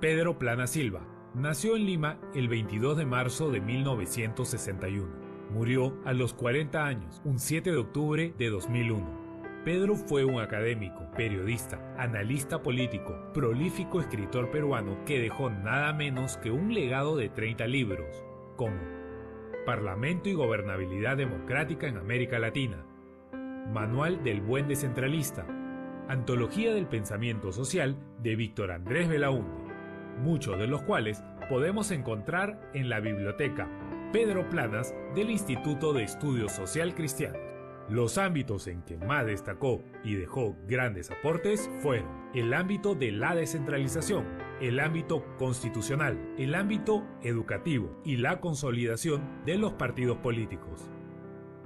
Pedro Plana Silva nació en Lima el 22 de marzo de 1961. Murió a los 40 años, un 7 de octubre de 2001. Pedro fue un académico, periodista, analista político, prolífico escritor peruano que dejó nada menos que un legado de 30 libros, como Parlamento y Gobernabilidad Democrática en América Latina, Manual del Buen Descentralista, Antología del Pensamiento Social de Víctor Andrés Belaúnde, muchos de los cuales podemos encontrar en la biblioteca Pedro Planas del Instituto de Estudios Social Cristianos. Los ámbitos en que más destacó y dejó grandes aportes fueron el ámbito de la descentralización, el ámbito constitucional, el ámbito educativo y la consolidación de los partidos políticos.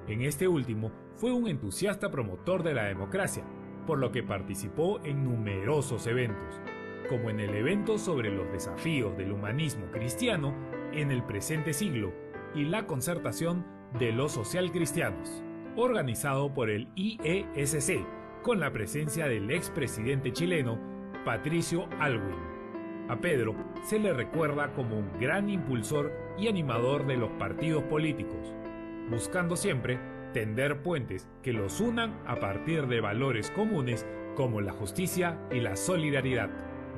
En este último, fue un entusiasta promotor de la democracia, por lo que participó en numerosos eventos, como en el evento sobre los desafíos del humanismo cristiano en el presente siglo y la concertación de los socialcristianos, organizado por el IESC, con la presencia del expresidente chileno Patricio Aylwin. A Pedro se le recuerda como un gran impulsor y animador de los partidos políticos, buscando siempre tender puentes que los unan a partir de valores comunes como la justicia y la solidaridad.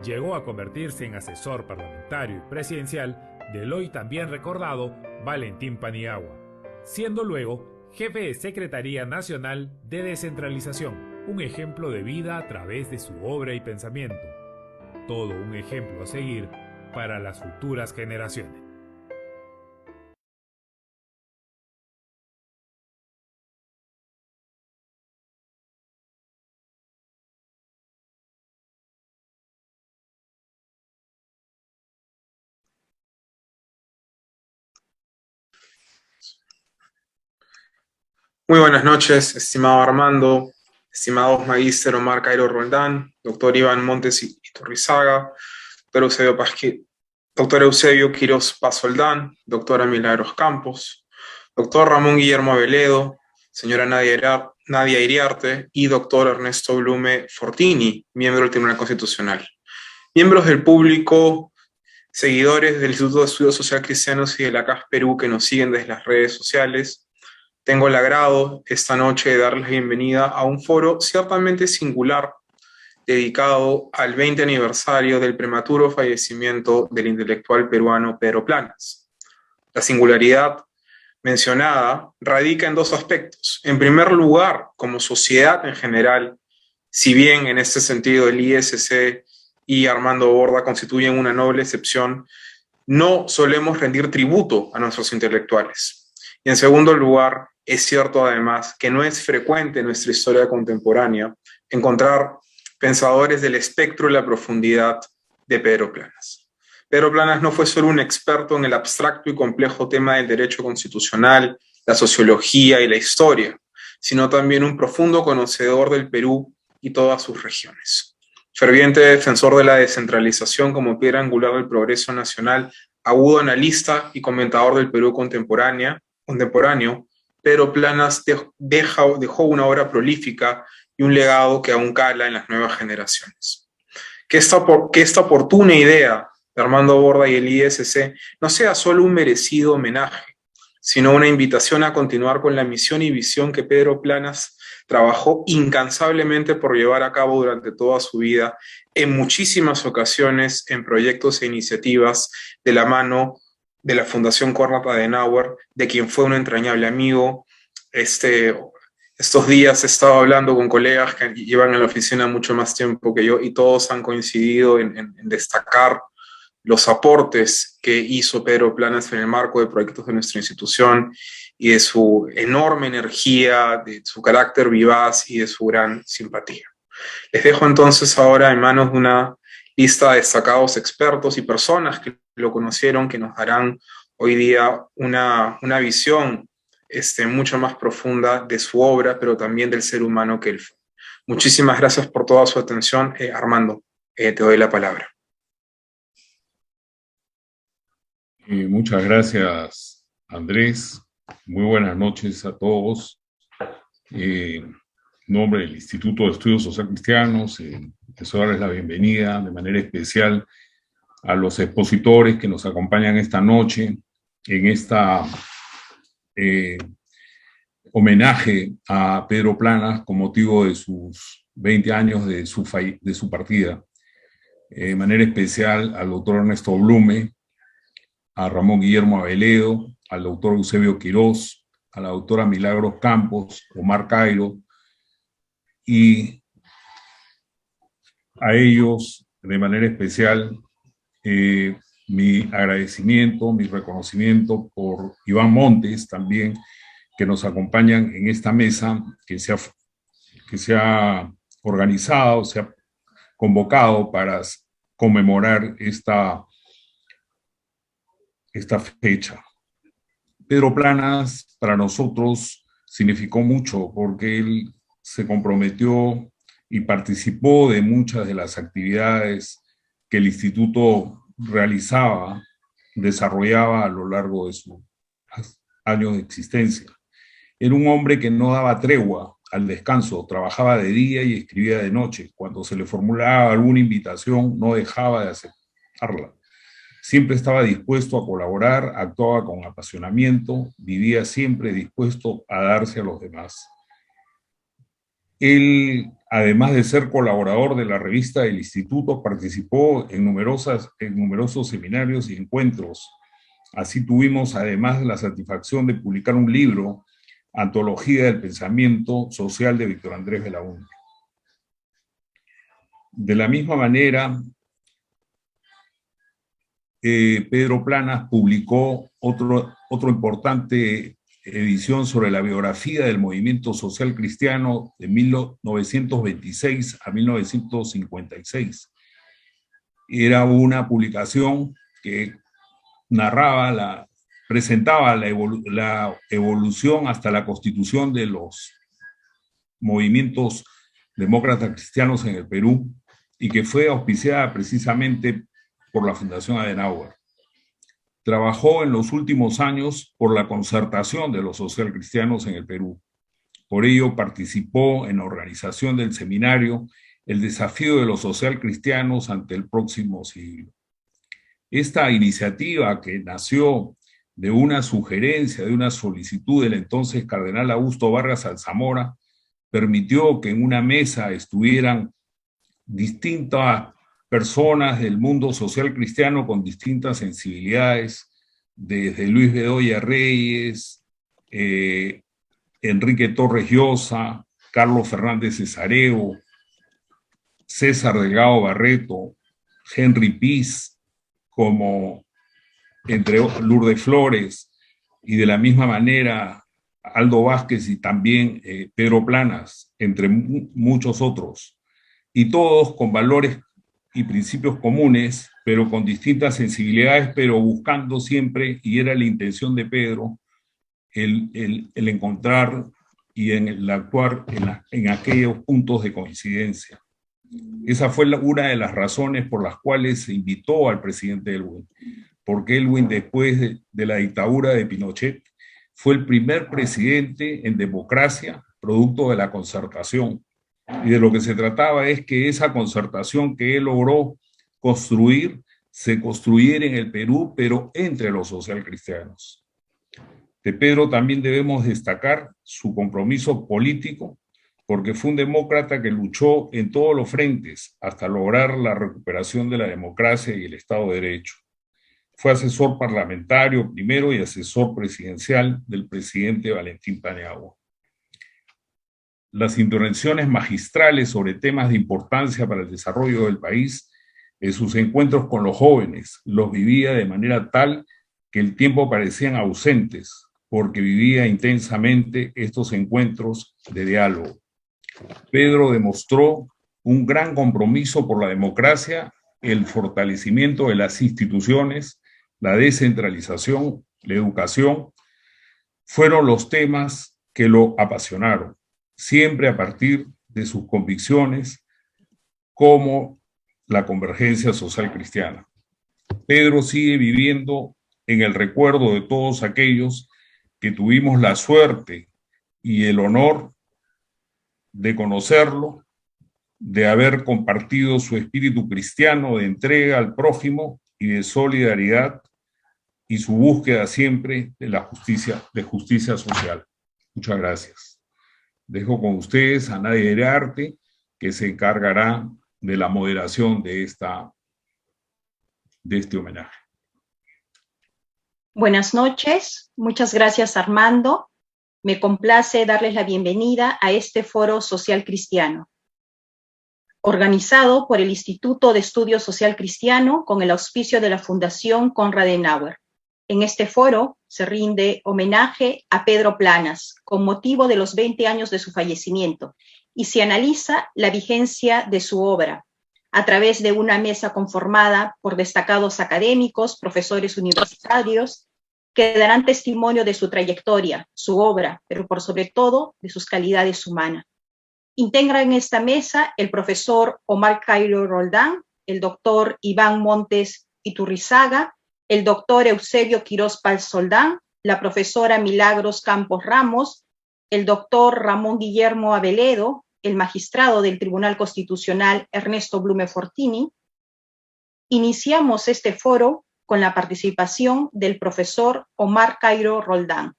Llegó a convertirse en asesor parlamentario y presidencial del hoy también recordado Valentín Paniagua, siendo luego jefe de Secretaría Nacional de Descentralización, un ejemplo de vida a través de su obra y pensamiento. Todo un ejemplo a seguir para las futuras generaciones. Muy buenas noches, estimado Armando, estimados magíster Omar Cairo Roldán, doctor Iván Montes Iturrizaga, doctor Eusebio Quiroz Pazoldán, doctora Milagros Campos, doctor Ramón Guillermo Veledo, señora Nadia Iriarte y doctor Ernesto Blume Fortini, miembro del Tribunal Constitucional. Miembros del público, seguidores del Instituto de Estudios Social Cristianos y de la CAS Perú que nos siguen desde las redes sociales, tengo el agrado esta noche de darles la bienvenida a un foro ciertamente singular dedicado al 20 aniversario del prematuro fallecimiento del intelectual peruano Pedro Planas. La singularidad mencionada radica en dos aspectos. En primer lugar, como sociedad en general, si bien en este sentido el ISC y Armando Borda constituyen una noble excepción, no solemos rendir tributo a nuestros intelectuales. Y en segundo lugar, es cierto además que no es frecuente en nuestra historia contemporánea encontrar pensadores del espectro y la profundidad de Pedro Planas. Pedro Planas no fue solo un experto en el abstracto y complejo tema del derecho constitucional, la sociología y la historia, sino también un profundo conocedor del Perú y todas sus regiones. Ferviente defensor de la descentralización como piedra angular del progreso nacional, agudo analista y comentador del Perú contemporáneo, Pedro Planas dejó una obra prolífica y un legado que aún cala en las nuevas generaciones. Que esta oportuna idea de Armando Borda y el ISC no sea solo un merecido homenaje, sino una invitación a continuar con la misión y visión que Pedro Planas trabajó incansablemente por llevar a cabo durante toda su vida, en muchísimas ocasiones en proyectos e iniciativas de la mano de la Fundación Konrad Adenauer, de quien fue un entrañable amigo. Estos días he estado hablando con colegas que llevan en la oficina mucho más tiempo que yo y todos han coincidido en destacar los aportes que hizo Pedro Planas en el marco de proyectos de nuestra institución y de su enorme energía, de su carácter vivaz y de su gran simpatía. Les dejo entonces ahora en manos de una lista de destacados expertos y personas que lo conocieron, que nos darán hoy día una visión mucho más profunda de su obra, pero también del ser humano que él fue. Muchísimas gracias por toda su atención. Armando, te doy la palabra. Muchas gracias, Andrés. Muy buenas noches a todos. En nombre del Instituto de Estudios Social Cristianos, quiero darles la bienvenida de manera especial a los expositores que nos acompañan esta noche en esta homenaje a Pedro Planas con motivo de sus 20 años de su partida. De manera especial al doctor Ernesto Blume, a Ramón Guillermo Aveledo, al doctor Eusebio Quirós, a la doctora Milagros Campos, Omar Cairo, y a ellos, de manera especial, mi agradecimiento, mi reconocimiento por Iván Montes también, que nos acompañan en esta mesa que se ha organizado, se ha convocado para conmemorar esta fecha. Pedro Planas para nosotros significó mucho porque él se comprometió y participó de muchas de las actividades que el instituto desarrollaba a lo largo de sus años de existencia. Era un hombre que no daba tregua al descanso, trabajaba de día y escribía de noche. Cuando se le formulaba alguna invitación, no dejaba de aceptarla. Siempre estaba dispuesto a colaborar, actuaba con apasionamiento, vivía siempre dispuesto a darse a los demás. Él, además de ser colaborador de la revista del Instituto, participó en numerosos seminarios y encuentros. Así tuvimos además la satisfacción de publicar un libro, Antología del Pensamiento Social de Víctor Andrés Belaúnde. De la misma manera, Pedro Planas publicó otro importante edición sobre la biografía del movimiento social cristiano de 1926 a 1956. Era una publicación que presentaba la evolución hasta la constitución de los movimientos demócratas cristianos en el Perú y que fue auspiciada precisamente por la Fundación Adenauer. Trabajó en los últimos años por la concertación de los socialcristianos en el Perú. Por ello participó en la organización del seminario El desafío de los socialcristianos ante el próximo siglo. Esta iniciativa, que nació de una sugerencia, de una solicitud del entonces cardenal Augusto Vargas Alzamora, permitió que en una mesa estuvieran distintas personas del mundo social cristiano con distintas sensibilidades, desde Luis Bedoya Reyes, Enrique Torres Llosa, Carlos Fernández Cesareo, César Delgado Barreto, Henry Piz, como entre Lourdes Flores, y de la misma manera Aldo Vázquez y también Pedro Planas, entre muchos otros, y todos con valores y principios comunes, pero con distintas sensibilidades, pero buscando siempre, y era la intención de Pedro, el encontrar y el actuar en aquellos puntos de coincidencia. Esa fue una de las razones por las cuales se invitó al presidente Elwin, porque Elwin, después de la dictadura de Pinochet, fue el primer presidente en democracia, producto de la concertación. Y de lo que se trataba es que esa concertación que él logró construir, se construyera en el Perú, pero entre los socialcristianos. De Pedro también debemos destacar su compromiso político, porque fue un demócrata que luchó en todos los frentes hasta lograr la recuperación de la democracia y el Estado de Derecho. Fue asesor parlamentario primero y asesor presidencial del presidente Valentín Paniagua. Las intervenciones magistrales sobre temas de importancia para el desarrollo del país, en sus encuentros con los jóvenes, los vivía de manera tal que el tiempo parecían ausentes, porque vivía intensamente estos encuentros de diálogo. Pedro demostró un gran compromiso por la democracia, el fortalecimiento de las instituciones, la descentralización, la educación, fueron los temas que lo apasionaron, siempre a partir de sus convicciones como la convergencia social cristiana. Pedro sigue viviendo en el recuerdo de todos aquellos que tuvimos la suerte y el honor de conocerlo, de haber compartido su espíritu cristiano de entrega al prójimo y de solidaridad y su búsqueda siempre de la justicia social. Muchas gracias. Dejo con ustedes a Nadia Iriarte, que se encargará de la moderación de este homenaje. Buenas noches, muchas gracias Armando. Me complace darles la bienvenida a este Foro Social Cristiano, organizado por el Instituto de Estudio Social Cristiano con el auspicio de la Fundación Konrad Adenauer. En este foro se rinde homenaje a Pedro Planas con motivo de los 20 años de su fallecimiento y se analiza la vigencia de su obra a través de una mesa conformada por destacados académicos, profesores universitarios, que darán testimonio de su trayectoria, su obra, pero por sobre todo de sus calidades humanas. Integran esta mesa el profesor Omar Cairo Roldán, el doctor Iván Montes Iturrizaga, el doctor Eusebio Quirós Palsoldán, la profesora Milagros Campos Ramos, el doctor Ramón Guillermo Aveledo, el magistrado del Tribunal Constitucional Ernesto Blume Fortini. Iniciamos este foro con la participación del profesor Omar Cairo Roldán,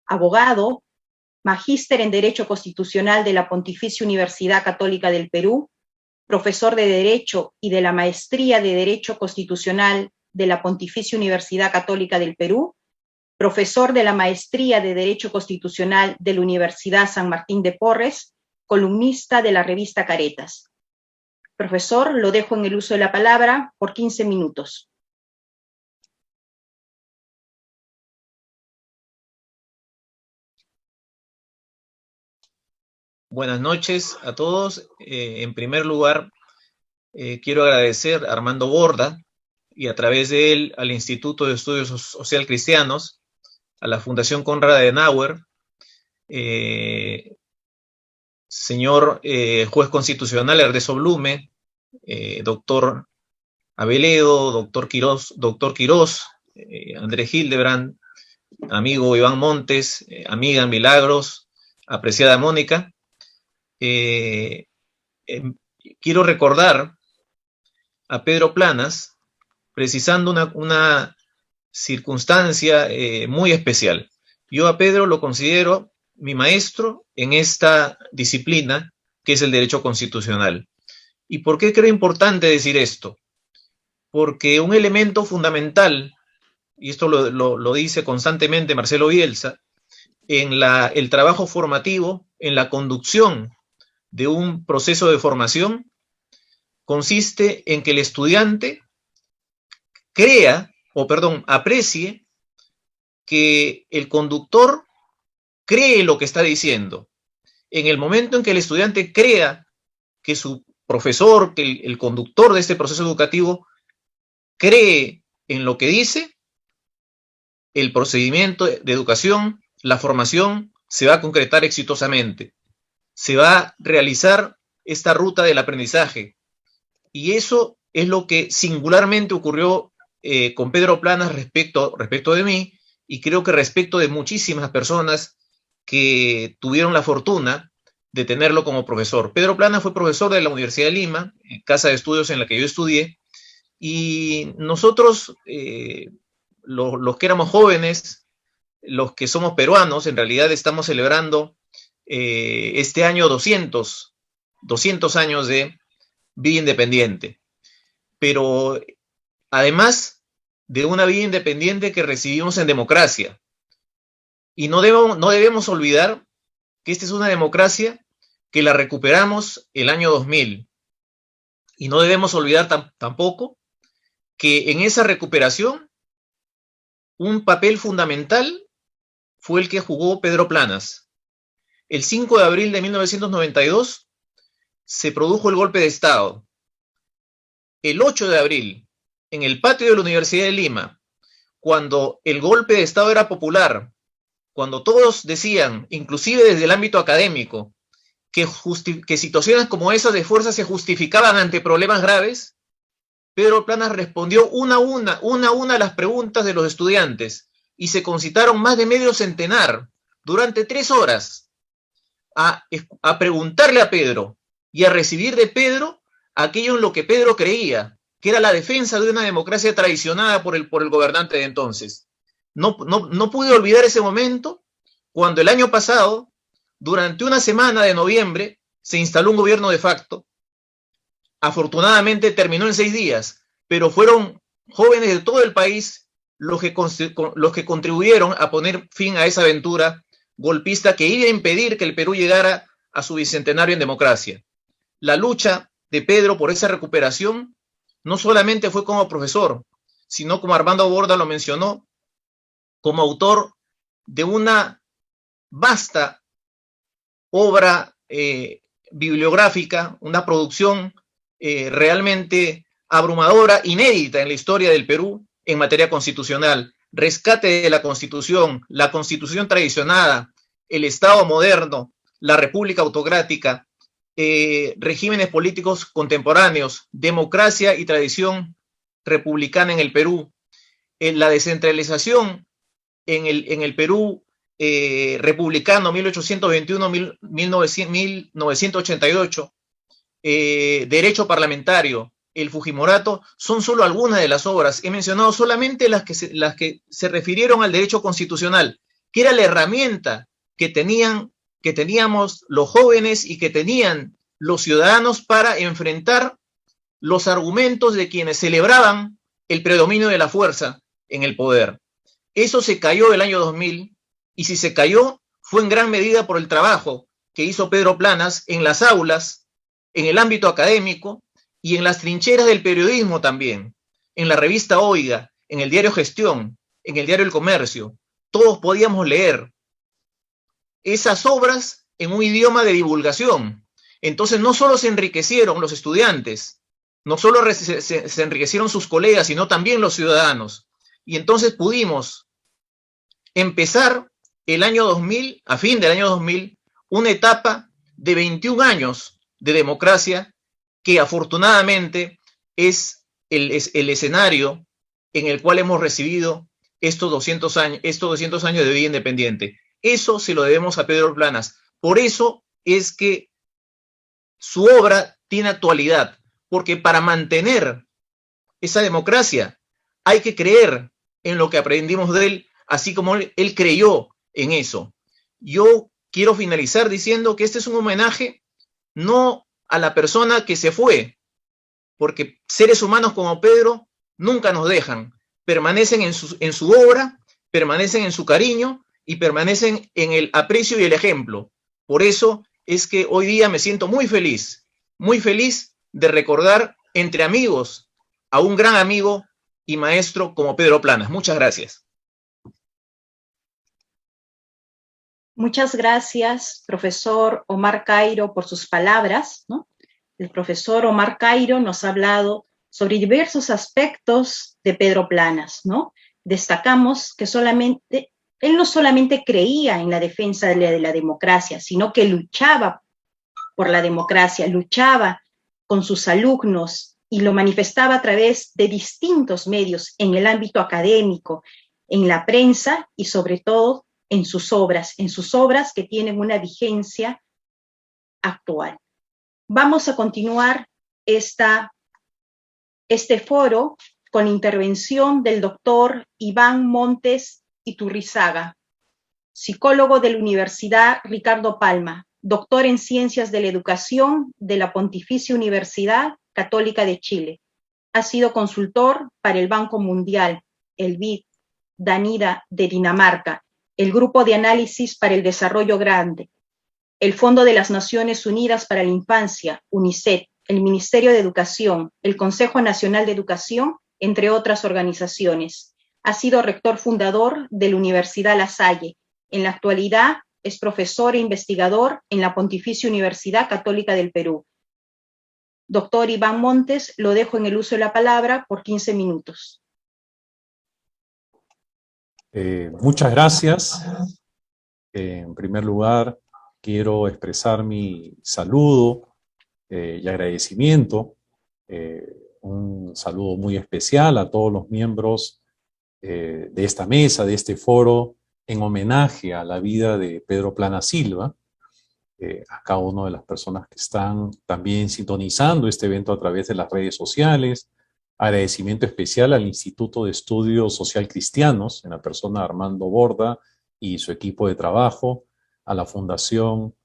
abogado, magíster en Derecho Constitucional de la Pontificia Universidad Católica del Perú, profesor de Derecho y de la Maestría de Derecho Constitucional de la Pontificia Universidad Católica del Perú, profesor de la Maestría de Derecho Constitucional de la Universidad San Martín de Porres, columnista de la revista Caretas. Profesor, lo dejo en el uso de la palabra por 15 minutos. Buenas noches a todos. En primer lugar, quiero agradecer a Armando Borda y a través de él al Instituto de Estudios Social Cristianos, a la Fundación Konrad Adenauer, señor juez constitucional Ernesto Blume, doctor Aveledo, doctor Quirós, Andrés Hildebrand, amigo Iván Montes, amiga Milagros, apreciada Mónica. Quiero recordar a Pedro Planas precisando una circunstancia muy especial. Yo a Pedro lo considero mi maestro en esta disciplina que es el derecho constitucional. ¿Y por qué creo importante decir esto? Porque un elemento fundamental, y esto lo dice constantemente Marcelo Bielsa, en el trabajo formativo, en la conducción de un proceso de consiste en que el estudiante aprecie que el conductor cree lo que está diciendo. En el momento en que el estudiante crea que su profesor, que el conductor de este proceso educativo cree en lo que dice, el procedimiento de educación, la formación, se va a concretar exitosamente. Se va a realizar esta ruta del aprendizaje. Y eso es lo que singularmente ocurrió con Pedro Planas respecto de mí, y creo que respecto de muchísimas personas que tuvieron la fortuna de tenerlo como profesor. Pedro Planas fue profesor de la Universidad de Lima, casa de estudios en la que yo estudié, y nosotros, los que éramos jóvenes, los que somos peruanos, en realidad estamos celebrando este año 200 años de vida independiente, pero además de una vida independiente que recibimos en democracia. Y no debemos olvidar que esta es una democracia que la recuperamos el año 2000. Y no debemos olvidar tampoco que en esa recuperación un papel fundamental fue el que jugó Pedro Planas. El 5 de abril de 1992 se produjo el golpe de Estado. El 8 de abril, en el patio de la Universidad de Lima, cuando el golpe de Estado era popular, cuando todos decían, inclusive desde el ámbito académico, que situaciones como esas de fuerza se justificaban ante problemas graves, Pedro Planas respondió una a una las preguntas de los estudiantes y se concitaron más de medio centenar durante 3 horas a preguntarle a Pedro y a recibir de Pedro aquello en lo que Pedro creía, que era la defensa de una democracia traicionada por el gobernante de entonces. No pude olvidar ese momento cuando el año pasado, durante una semana de noviembre, se instaló un gobierno de facto. Afortunadamente terminó en 6 días, pero fueron jóvenes de todo el país los que contribuyeron a poner fin a esa aventura golpista que iba a impedir que el Perú llegara a su bicentenario en democracia. La lucha de Pedro por esa recuperación no solamente fue como profesor, sino, como Armando Borda lo mencionó, como autor de una vasta obra bibliográfica, una producción realmente abrumadora, inédita en la historia del Perú en materia constitucional. Rescate de la Constitución traicionada, el Estado moderno, la República autocrática, regímenes políticos contemporáneos, democracia y tradición republicana en el Perú, la descentralización en el Perú republicano 1821-1988, derecho parlamentario, el Fujimorato, son solo algunas de las obras. He mencionado solamente las que se refirieron al derecho constitucional, que era la herramienta que teníamos los jóvenes y que tenían los ciudadanos para enfrentar los argumentos de quienes celebraban el predominio de la fuerza en el poder. Eso se cayó el año 2000, y si se cayó fue en gran medida por el trabajo que hizo Pedro Planas en las aulas, en el ámbito académico y en las trincheras del periodismo también, en la revista Oiga, en el diario Gestión, en el diario El Comercio. Todos podíamos leer esas obras en un idioma de divulgación. Entonces no solo se enriquecieron los estudiantes, no solo se enriquecieron sus colegas, sino también los ciudadanos. Y entonces pudimos empezar el año 2000, a fin del año 2000, una etapa de 21 años de democracia que afortunadamente es el escenario en el cual hemos recibido estos 200 años de vida independiente. Eso se lo debemos a Pedro Planas. Por eso es que su obra tiene actualidad, porque para mantener esa democracia hay que creer en lo que aprendimos de él, así como él creyó en eso. Yo quiero finalizar diciendo que este es un homenaje no a la persona que se fue, porque seres humanos como Pedro nunca nos dejan, permanecen en su obra, permanecen en su cariño y permanecen en el aprecio y el ejemplo. Por eso es que hoy día me siento muy feliz de recordar entre amigos a un gran amigo y maestro como Pedro Planas. Muchas gracias. Muchas gracias, profesor Omar Cairo, por sus palabras, ¿no? El profesor Omar Cairo nos ha hablado sobre diversos aspectos de Pedro Planas, ¿no? Destacamos que él no solamente creía en la defensa de la democracia, sino que luchaba por la democracia, luchaba con sus alumnos y lo manifestaba a través de distintos medios en el ámbito académico, en la prensa y sobre todo en sus obras que tienen una vigencia actual. Vamos a continuar este foro con la intervención del doctor Iván Montes Iturrizaga, psicólogo de la Universidad Ricardo Palma, doctor en Ciencias de la Educación de la Pontificia Universidad Católica de Chile. Ha sido consultor para el Banco Mundial, el BID, Danida de Dinamarca, el Grupo de Análisis para el Desarrollo Grande, el Fondo de las Naciones Unidas para la Infancia, UNICEF, el Ministerio de Educación, el Consejo Nacional de Educación, entre otras organizaciones. Ha sido rector fundador de la Universidad La Salle. En la actualidad es profesor e investigador en la Pontificia Universidad Católica del Perú. Doctor Iván Montes, lo dejo en el uso de la palabra por 15 minutos. Muchas gracias. En primer lugar, quiero expresar mi saludo y agradecimiento. Un saludo muy especial a todos los miembros de esta mesa, de este foro, en homenaje a la vida de Pedro Planas Silva, a cada una de las personas que están también sintonizando este evento a través de las redes sociales, agradecimiento especial al Instituto de Estudios Social Cristianos, en la persona de Armando Borda y su equipo de trabajo, a la Fundación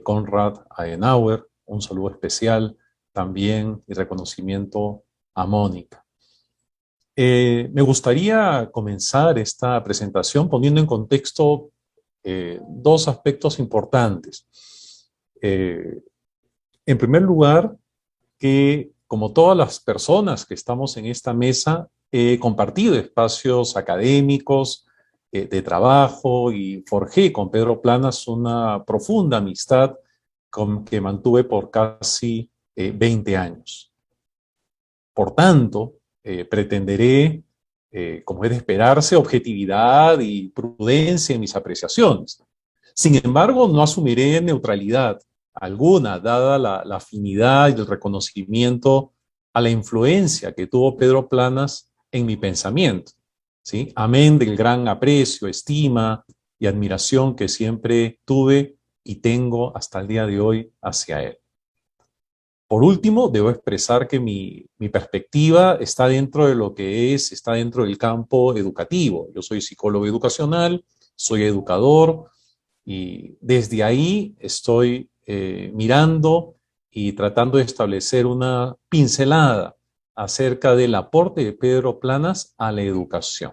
Konrad Adenauer, un saludo especial también y reconocimiento a Mónica. Me gustaría comenzar esta presentación poniendo en contexto dos aspectos importantes. En primer lugar, que como todas las personas que estamos en esta mesa, he compartido espacios académicos, de trabajo, y forjé con Pedro Planas una profunda amistad que mantuve por casi 20 años. Por tanto, pretenderé, como es de esperarse, objetividad y prudencia en mis apreciaciones. Sin embargo, no asumiré neutralidad alguna, dada la afinidad y el reconocimiento a la influencia que tuvo Pedro Planas en mi pensamiento, ¿sí? Amén del gran aprecio, estima y admiración que siempre tuve y tengo hasta el día de hoy hacia él. Por último, debo expresar que mi perspectiva está dentro de lo que está dentro del campo educativo. Yo soy psicólogo educacional, soy educador, y desde ahí estoy mirando y tratando de establecer una pincelada acerca del aporte de Pedro Planas a la educación,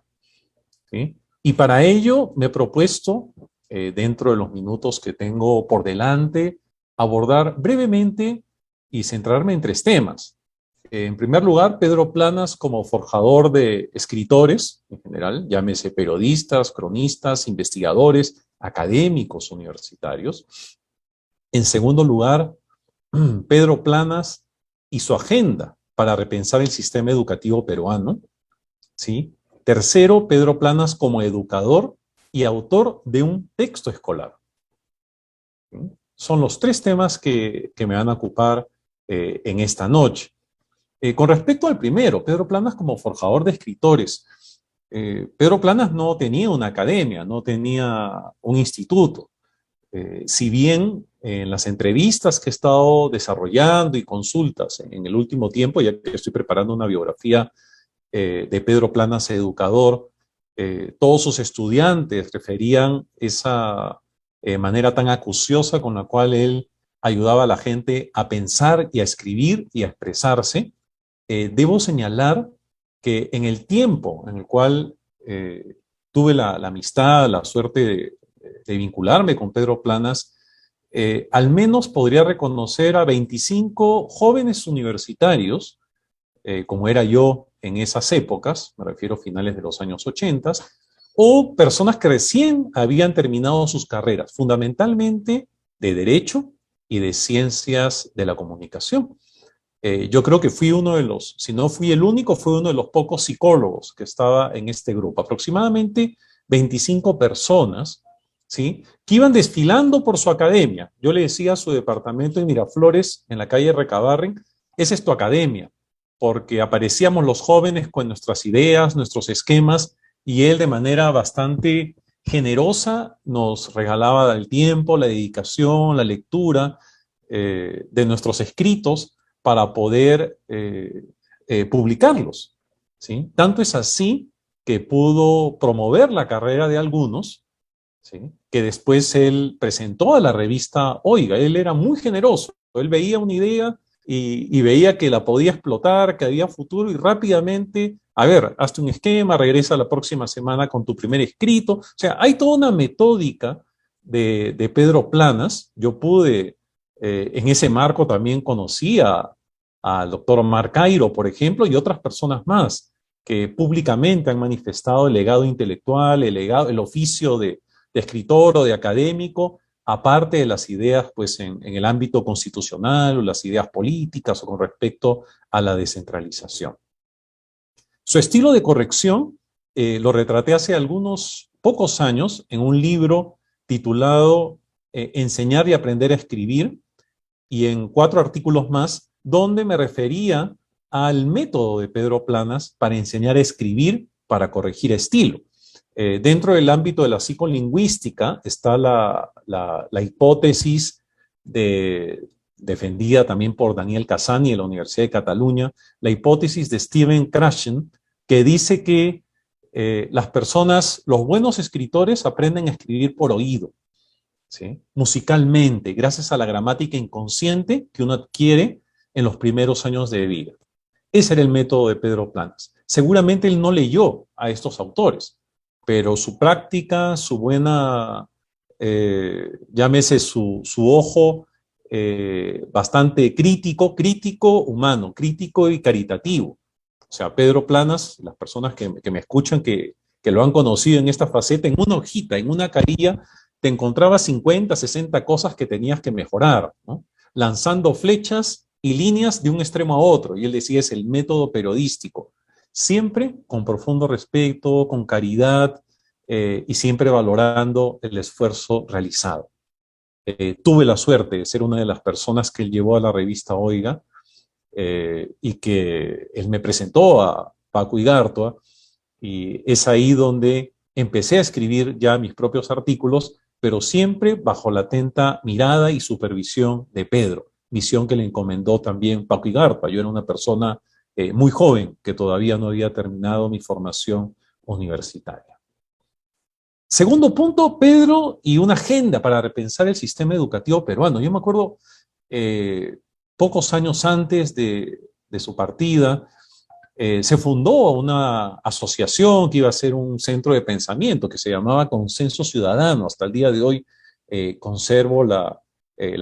¿sí? Y para ello me he propuesto, dentro de los minutos que tengo por delante, abordar brevemente y centrarme en tres temas. En primer lugar, Pedro Planas como forjador de escritores, en general, llámese periodistas, cronistas, investigadores, académicos universitarios. En segundo lugar, Pedro Planas y su agenda para repensar el sistema educativo peruano, ¿sí? Tercero, Pedro Planas como educador y autor de un texto escolar. ¿Sí? Son los tres temas que me van a ocupar en esta noche. Con respecto al primero, Pedro Planas como forjador de escritores, Pedro Planas no tenía una academia, no tenía un instituto. Si bien en las entrevistas que he estado desarrollando y consultas en el último tiempo, ya que estoy preparando una biografía de Pedro Planas, educador, todos sus estudiantes referían esa manera tan acuciosa con la cual él ayudaba a la gente a pensar y a escribir y a expresarse. Debo señalar que en el tiempo en el cual tuve la amistad, la suerte de vincularme con Pedro Planas, al menos podría reconocer a 25 jóvenes universitarios, como era yo en esas épocas, me refiero a finales de los años 80, o personas que recién habían terminado sus carreras, fundamentalmente de Derecho y de Ciencias de la Comunicación. Yo creo que fui uno de los, si no fui el único, fui uno de los pocos psicólogos que estaba en este grupo. Aproximadamente 25 personas, ¿sí?, que iban desfilando por su academia. Yo le decía a su departamento en Miraflores, en la calle Recabarren, esa es tu academia, porque aparecíamos los jóvenes con nuestras ideas, nuestros esquemas, y él de manera bastante generosa nos regalaba el tiempo, la dedicación, la lectura de nuestros escritos, para poder publicarlos, ¿sí? Tanto es así que pudo promover la carrera de algunos, ¿sí?, que después él presentó a la revista Oiga. Él era muy generoso, él veía una idea y veía que la podía explotar, que había futuro, y rápidamente, a ver, hazte un esquema, regresa la próxima semana con tu primer escrito. O sea, hay toda una metódica de Pedro Planas. Yo pude... en ese marco también conocí al doctor Omar Cairo, por ejemplo, y otras personas más que públicamente han manifestado el legado intelectual, el oficio de escritor o de académico, aparte de las ideas pues, en el ámbito constitucional o las ideas políticas o con respecto a la descentralización. Su estilo de corrección lo retraté hace algunos pocos años en un libro titulado Enseñar y aprender a escribir, y en 4 artículos más, donde me refería al método de Pedro Planas para enseñar a escribir, para corregir estilo. Dentro del ámbito de la psicolingüística está la hipótesis de defendida también por Daniel Cassany de la Universidad de Cataluña, la hipótesis de Steven Krashen, que dice que las personas, los buenos escritores aprenden a escribir por oído, ¿sí? Musicalmente, gracias a la gramática inconsciente que uno adquiere en los primeros años de vida. Ese era el método de Pedro Planas. Seguramente él no leyó a estos autores, pero su práctica, su buena, llámese su ojo bastante crítico humano, crítico y caritativo. O sea, Pedro Planas, las personas que me escuchan, que lo han conocido en esta faceta, en una hojita, en una carilla, te encontrabas 50, 60 cosas que tenías que mejorar, ¿no? Lanzando flechas y líneas de un extremo a otro. Y él decía, es el método periodístico. Siempre con profundo respeto, con caridad y siempre valorando el esfuerzo realizado. Tuve la suerte de ser una de las personas que él llevó a la revista Oiga, y que él me presentó a Paco Igartua, y es ahí donde empecé a escribir ya mis propios artículos, pero siempre bajo la atenta mirada y supervisión de Pedro, misión que le encomendó también Paco Igartua. Yo era una persona muy joven, que todavía no había terminado mi formación universitaria. Segundo punto, Pedro y una agenda para repensar el sistema educativo peruano. Yo me acuerdo, pocos años antes de su partida, se fundó una asociación que iba a ser un centro de pensamiento que se llamaba Consenso Ciudadano. Hasta el día de hoy conservo la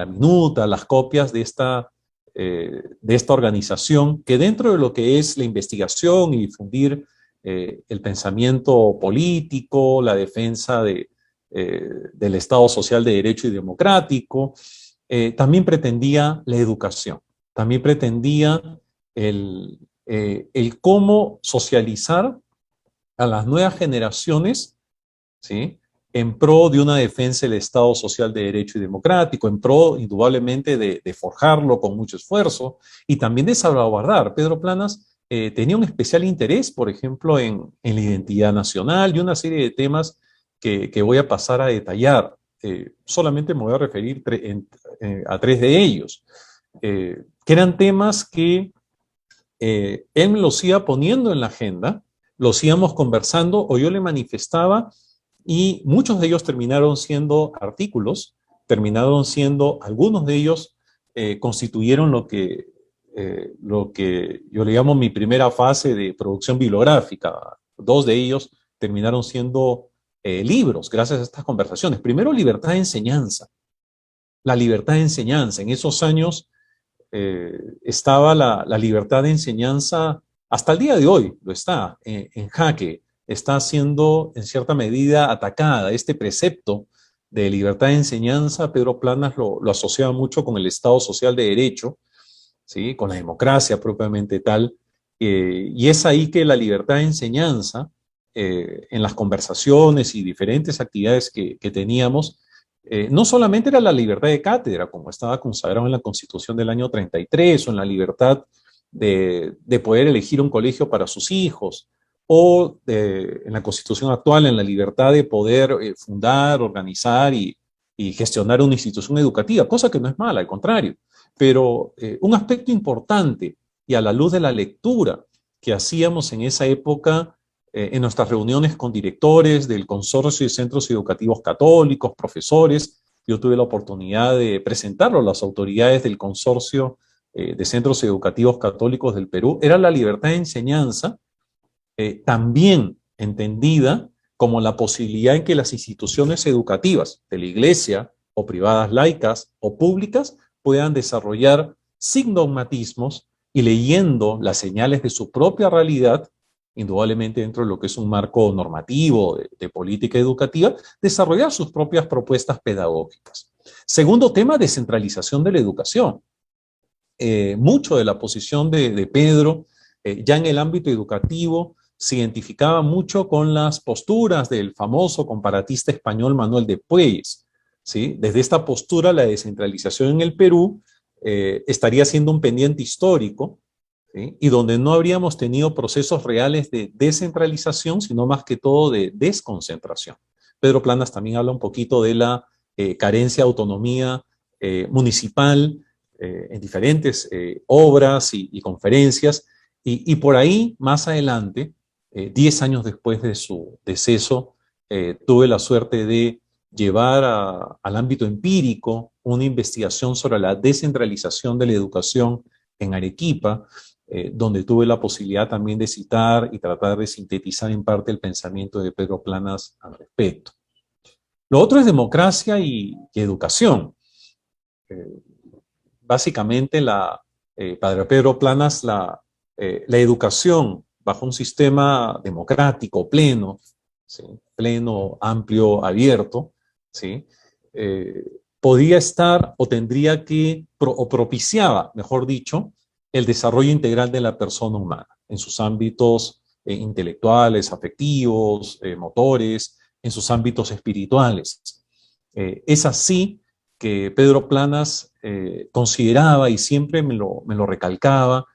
minuta, las copias de esta organización, que dentro de lo que es la investigación y difundir el pensamiento político, la defensa del Estado social de derecho y democrático, también pretendía la educación, también pretendía el cómo socializar a las nuevas generaciones, ¿sí?, en pro de una defensa del Estado social de derecho y democrático, en pro indudablemente de forjarlo con mucho esfuerzo y también de salvaguardar. Pedro Planas tenía un especial interés, por ejemplo, en la identidad nacional y una serie de temas que voy a pasar a detallar. Solamente me voy a referir a 3 de ellos, que eran temas que él me los iba poniendo en la agenda, los íbamos conversando o yo le manifestaba, y muchos de ellos terminaron siendo artículos, algunos de ellos constituyeron lo que yo le llamo mi primera fase de producción bibliográfica. 2 de ellos terminaron siendo libros gracias a estas conversaciones. Primero, libertad de enseñanza. La libertad de enseñanza. En esos años estaba la libertad de enseñanza, hasta el día de hoy lo está, en jaque. Está siendo en cierta medida atacada. Este precepto de libertad de enseñanza, Pedro Planas lo asociaba mucho con el Estado social de derecho, ¿sí?, con la democracia propiamente tal, y es ahí que la libertad de enseñanza, en las conversaciones y diferentes actividades que teníamos, no solamente era la libertad de cátedra, como estaba consagrado en la Constitución del año 33, o en la libertad de poder elegir un colegio para sus hijos, o en la Constitución actual, en la libertad de poder fundar, organizar y gestionar una institución educativa, cosa que no es mala, al contrario. Pero un aspecto importante, y a la luz de la lectura que hacíamos en esa época, en nuestras reuniones con directores del Consorcio de Centros Educativos Católicos, profesores, yo tuve la oportunidad de presentarlo a las autoridades del Consorcio de Centros Educativos Católicos del Perú, era la libertad de enseñanza, también entendida como la posibilidad en que las instituciones educativas de la Iglesia, o privadas laicas, o públicas, puedan desarrollar sin dogmatismos y leyendo las señales de su propia realidad, indudablemente dentro de lo que es un marco normativo de política educativa, desarrollar sus propias propuestas pedagógicas. Segundo tema, descentralización de la educación. Mucho de la posición de Pedro, ya en el ámbito educativo, se identificaba mucho con las posturas del famoso comparatista español Manuel de Pueyes, ¿sí? Desde esta postura, la descentralización en el Perú estaría siendo un pendiente histórico, ¿sí?, y donde no habríamos tenido procesos reales de descentralización, sino más que todo de desconcentración. Pedro Planas también habla un poquito de la carencia de autonomía municipal, en diferentes obras y conferencias, y por ahí, más adelante, 10 años después de su deceso, tuve la suerte de llevar al ámbito empírico una investigación sobre la descentralización de la educación en Arequipa, donde tuve la posibilidad también de citar y tratar de sintetizar en parte el pensamiento de Pedro Planas al respecto. Lo otro es democracia y educación. Básicamente, para Pedro Planas, la educación bajo un sistema democrático pleno, ¿sí? Pleno, amplio, abierto, ¿sí? Podía estar o tendría que, o propiciaba, mejor dicho, el desarrollo integral de la persona humana en sus ámbitos intelectuales, afectivos, motores, en sus ámbitos espirituales. Es así que Pedro Planas consideraba, y siempre me lo recalcaba,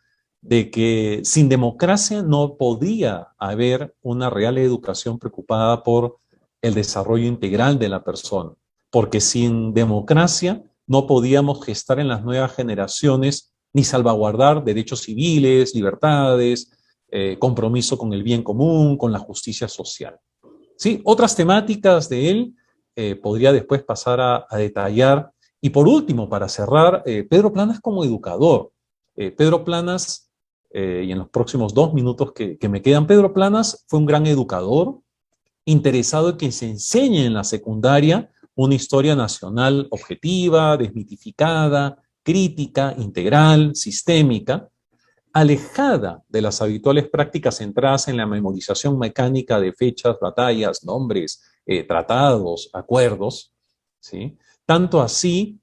de que sin democracia no podía haber una real educación preocupada por el desarrollo integral de la persona, porque sin democracia no podíamos gestar en las nuevas generaciones ni salvaguardar derechos civiles, libertades, compromiso con el bien común, con la justicia social. ¿Sí? Otras temáticas de él podría después pasar a detallar. Y por último, para cerrar, Pedro Planas como educador. Pedro Planas, y en los próximos 2 minutos que me quedan, Pedro Planas fue un gran educador, interesado en que se enseñe en la secundaria una historia nacional objetiva, desmitificada, crítica, integral, sistémica, alejada de las habituales prácticas centradas en la memorización mecánica de fechas, batallas, nombres, tratados, acuerdos, ¿sí? Tanto así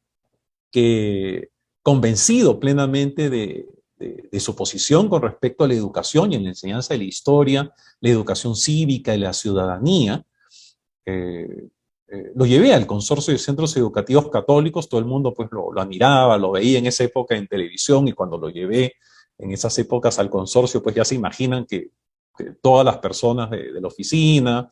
que, convencido plenamente de su posición con respecto a la educación y en la enseñanza de la historia, la educación cívica y la ciudadanía, lo llevé al Consorcio de Centros Educativos Católicos. Todo el mundo pues lo admiraba, lo veía en esa época en televisión, y cuando lo llevé en esas épocas al consorcio, pues ya se imaginan que todas las personas de la oficina,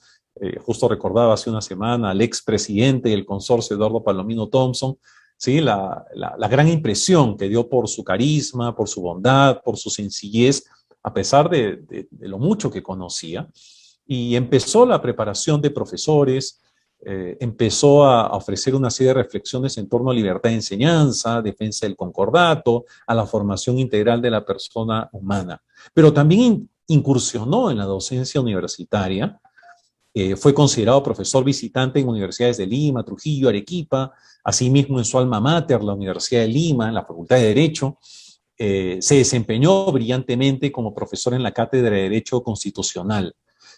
justo recordaba hace una semana al expresidente del consorcio, Eduardo Palomino Thompson, ¿sí? La gran impresión que dio por su carisma, por su bondad, por su sencillez, a pesar de lo mucho que conocía. Y empezó la preparación de profesores, empezó a ofrecer una serie de reflexiones en torno a libertad de enseñanza, defensa del concordato, a la formación integral de la persona humana. Pero también incursionó en la docencia universitaria, fue considerado profesor visitante en universidades de Lima, Trujillo, Arequipa, asimismo en su alma mater, la Universidad de Lima, en la Facultad de Derecho. Se desempeñó brillantemente como profesor en la Cátedra de Derecho Constitucional.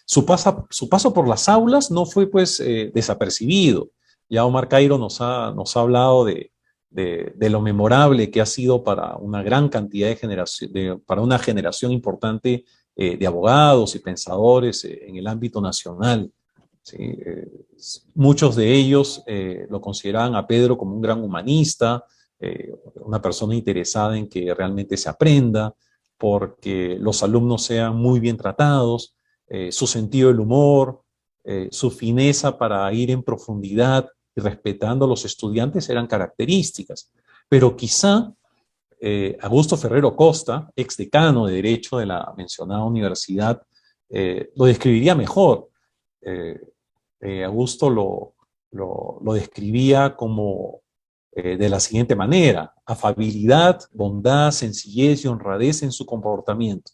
Su paso por las aulas no fue pues desapercibido. Ya Omar Cairo nos ha hablado de lo memorable que ha sido para una gran cantidad de generación, para una generación importante de abogados y pensadores en el ámbito nacional. ¿Sí? Muchos de ellos lo consideraban a Pedro como un gran humanista, una persona interesada en que realmente se aprenda, porque los alumnos sean muy bien tratados, su sentido del humor, su fineza para ir en profundidad y respetando a los estudiantes eran características. Pero quizá Augusto Ferrero Costa, ex decano de Derecho de la mencionada universidad, lo describiría mejor. Augusto lo describía como de la siguiente manera: afabilidad, bondad, sencillez y honradez en su comportamiento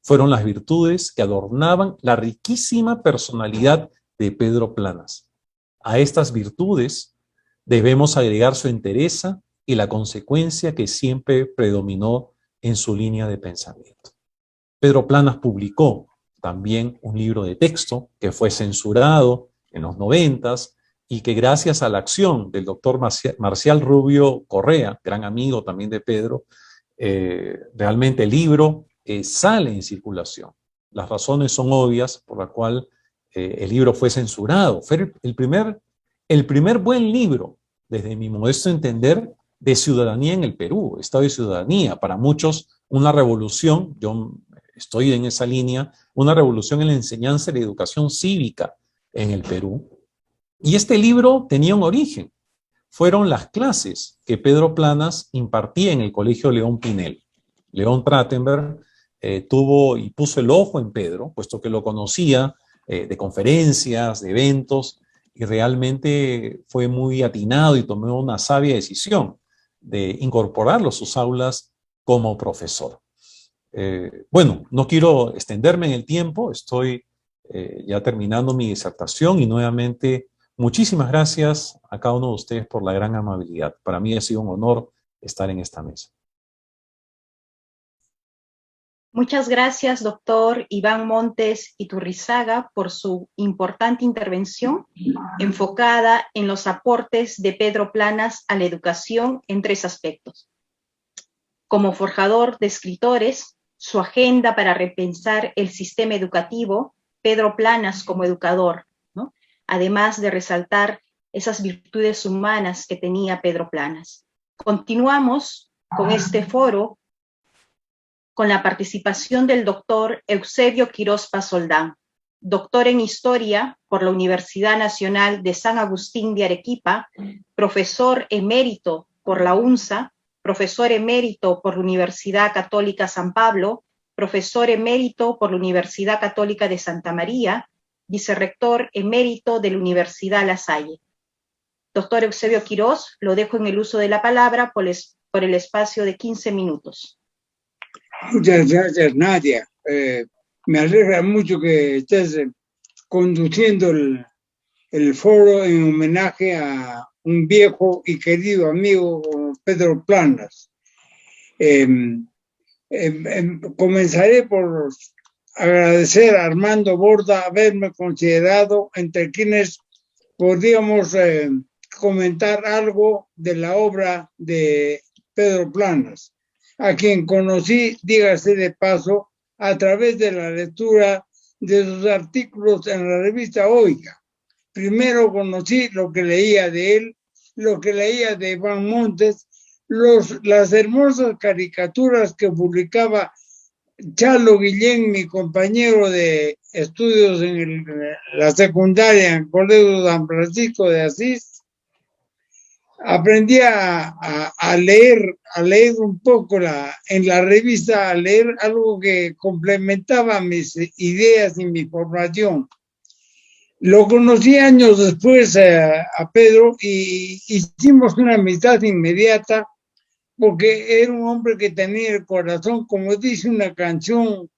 fueron las virtudes que adornaban la riquísima personalidad de Pedro Planas. A estas virtudes debemos agregar su entereza y la consecuencia que siempre predominó en su línea de pensamiento. Pedro Planas publicó también un libro de texto que fue censurado en los 90s y que, gracias a la acción del doctor Marcial Rubio Correa, gran amigo también de Pedro, realmente el libro sale en circulación. Las razones son obvias por la cual el libro fue censurado. Fue el primer buen libro, desde mi modesto entender, de ciudadanía en el Perú, Estado de ciudadanía. Para muchos, una revolución, yo estoy en esa línea, una revolución en la enseñanza y la educación cívica en el Perú. Y este libro tenía un origen. fueron las clases que Pedro Planas impartía en el Colegio León Pinel. León Trattenberg tuvo y puso el ojo en Pedro, puesto que lo conocía de conferencias, de eventos, y realmente fue muy atinado y tomó una sabia decisión de incorporarlo a sus aulas como profesor. Bueno, no quiero extenderme en el tiempo, estoy ya terminando mi disertación y nuevamente muchísimas gracias a cada uno de ustedes por la gran amabilidad. Para mí ha sido un honor estar en esta mesa. Muchas gracias, doctor Iván Montes Iturrizaga, por su importante intervención enfocada en los aportes de Pedro Planas a la educación en 3 aspectos. Como forjador de escritores, su agenda para repensar el sistema educativo, Pedro Planas como educador, ¿no? Además de resaltar esas virtudes humanas que tenía Pedro Planas. Continuamos con este foro con la participación del doctor Eusebio Quirós Pasoldán, doctor en Historia por la Universidad Nacional de San Agustín de Arequipa, profesor emérito por la UNSA, profesor emérito por la Universidad Católica San Pablo, profesor emérito por la Universidad Católica de Santa María, vicerrector emérito de la Universidad La Salle. Doctor Eusebio Quirós, lo dejo en el uso de la palabra por el espacio de 15 minutos. Muchas gracias, Nadia. Me alegra mucho que estés conduciendo el foro en homenaje a un viejo y querido amigo como Pedro Planas. Comenzaré por agradecer a Armando Borda haberme considerado entre quienes podríamos comentar algo de la obra de Pedro Planas, a quien conocí, dígase de paso, a través de la lectura de sus artículos en la revista Oiga. Primero conocí lo que leía de él, lo que leía de Iván Montes, las hermosas caricaturas que publicaba Chalo Guillén, mi compañero de estudios en la secundaria en el Colegio San Francisco de Asís. Aprendí a leer un poco en la revista, a leer algo que complementaba mis ideas y mi formación. Lo conocí años después a Pedro y hicimos una amistad inmediata porque era un hombre que tenía el corazón, como dice una canción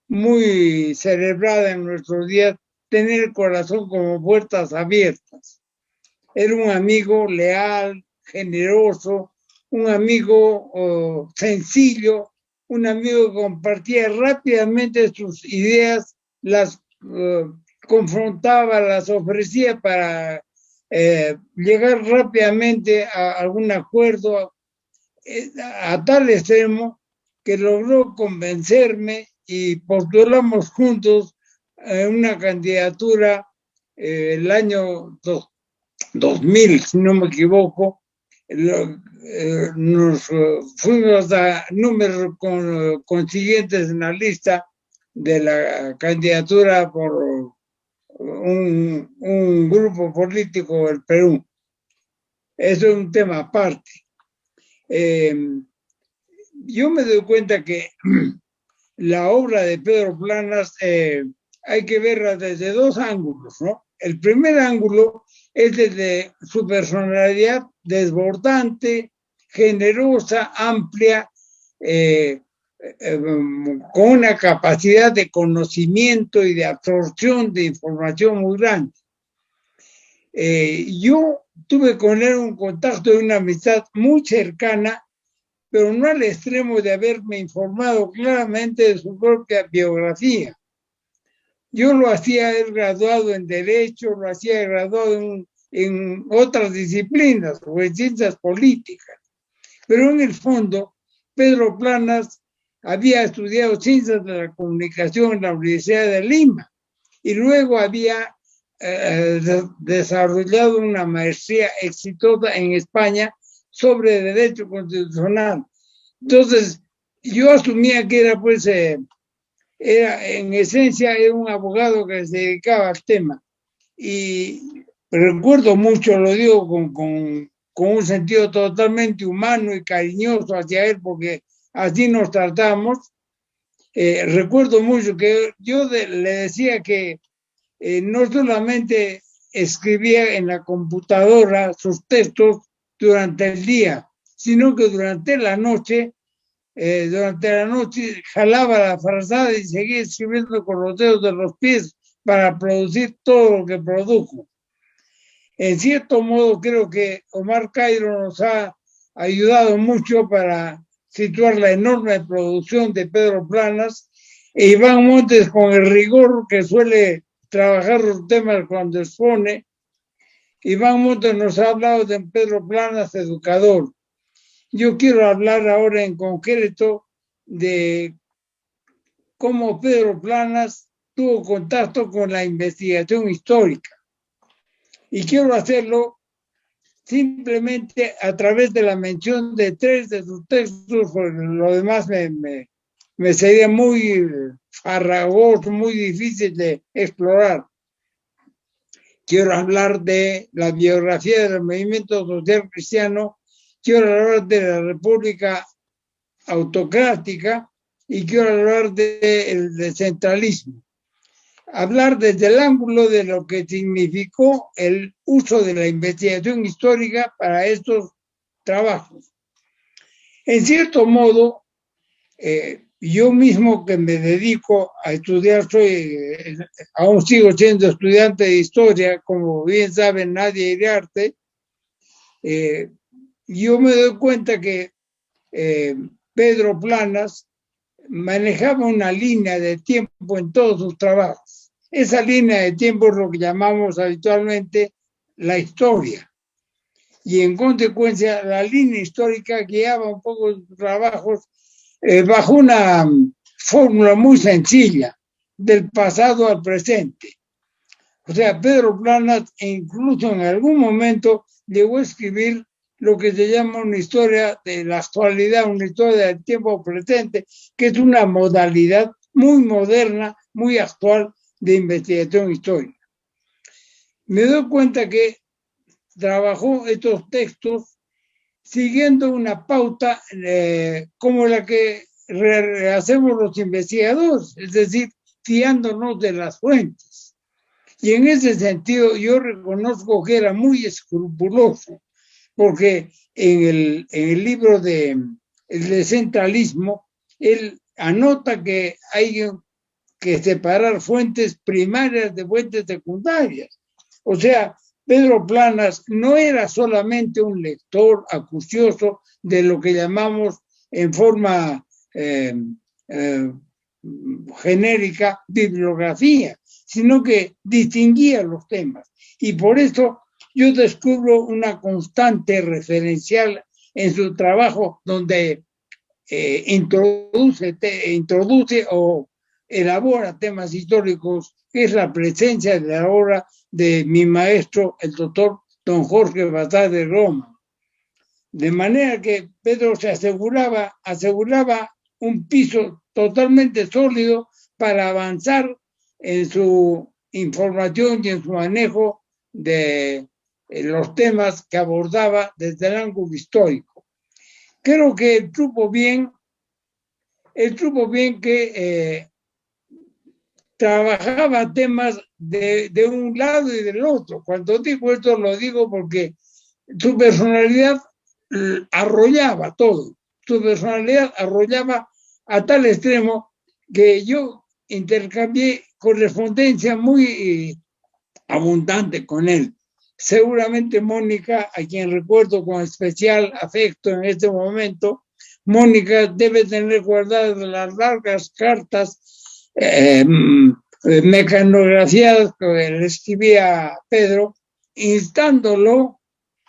muy celebrada en nuestros días, tener el corazón como puertas abiertas. Era un amigo leal, generoso, un amigo sencillo, un amigo que compartía rápidamente sus ideas, las confrontaba, las ofrecía para llegar rápidamente a algún acuerdo, a tal extremo que logró convencerme y postulamos juntos una candidatura el año 2000, si no me equivoco. Nos fuimos a números consiguientes en la lista de la candidatura por un grupo político del Perú. Eso es un tema aparte. Yo me doy cuenta que la obra de Pedro Planas hay que verla desde 2 ángulos, ¿no? El primer ángulo es desde su personalidad desbordante, generosa, amplia, con una capacidad de conocimiento y de absorción de información muy grande. Yo tuve con él un contacto de una amistad muy cercana, pero no al extremo de haberme informado claramente de su propia biografía. Yo lo hacía él graduado en Derecho, lo hacía graduado en otras disciplinas o en ciencias políticas. Pero en el fondo, Pedro Planas había estudiado Ciencias de la Comunicación en la Universidad de Lima y luego había desarrollado una maestría exitosa en España sobre Derecho Constitucional. Entonces, yo asumía que era, pues, en esencia, era un abogado que se dedicaba al tema. Y recuerdo mucho, lo digo con con un sentido totalmente humano y cariñoso hacia él, porque así nos tratamos. Recuerdo mucho que yo le decía que no solamente escribía en la computadora sus textos durante el día, sino que durante la noche jalaba la frazada y seguía escribiendo con los dedos de los pies para producir todo lo que produjo. En cierto modo, creo que Omar Cairo nos ha ayudado mucho para situar la enorme producción de Pedro Planas, e Iván Montes, con el rigor que suele trabajar los temas cuando expone. Iván Montes nos ha hablado de Pedro Planas, educador. Yo quiero hablar ahora en concreto de cómo Pedro Planas tuvo contacto con la investigación histórica. Y quiero hacerlo simplemente a través de la mención de 3 de sus textos, porque lo demás me sería muy farragoso, muy difícil de explorar. Quiero hablar de la biografía del movimiento social cristiano, quiero hablar de la República autocrática y quiero hablar del descentralismo. Hablar desde el ángulo de lo que significó el uso de la investigación histórica para estos trabajos. En cierto modo, yo mismo que me dedico a estudiar, aún sigo siendo estudiante de historia, como bien saben Nadia Iriarte, yo me doy cuenta que Pedro Planas manejaba una línea de tiempo en todos sus trabajos. Esa línea de tiempo es lo que llamamos habitualmente la historia. Y en consecuencia, la línea histórica guiaba un poco sus trabajos bajo una fórmula muy sencilla, del pasado al presente. O sea, Pedro Planas incluso en algún momento llegó a escribir lo que se llama una historia de la actualidad, una historia del tiempo presente, que es una modalidad muy moderna, muy actual de investigación histórica. Me doy cuenta que trabajó estos textos siguiendo una pauta como la que hacemos los investigadores, es decir, fiándonos de las fuentes. Y en ese sentido yo reconozco que era muy escrupuloso, porque en el libro de El descentralismo, él anota que hay que separar fuentes primarias de fuentes secundarias. O sea, Pedro Planas no era solamente un lector acucioso de lo que llamamos en forma genérica bibliografía, sino que distinguía los temas. Y por eso yo descubro una constante referencial en su trabajo donde introduce o elabora temas históricos, que es la presencia de la obra de mi maestro, el doctor don Jorge Batá de Roma. De manera que Pedro se aseguraba un piso totalmente sólido para avanzar en su información y en su manejo de los temas que abordaba desde el ángulo histórico. Creo que él supo bien que trabajaba temas de un lado y del otro. Cuando digo esto lo digo porque su personalidad arrollaba todo. Su personalidad arrollaba a tal extremo que yo intercambié correspondencia muy abundante con él. Seguramente Mónica, a quien recuerdo con especial afecto en este momento, Mónica debe tener guardadas las largas cartas mecanografiadas que le escribía a Pedro, instándolo,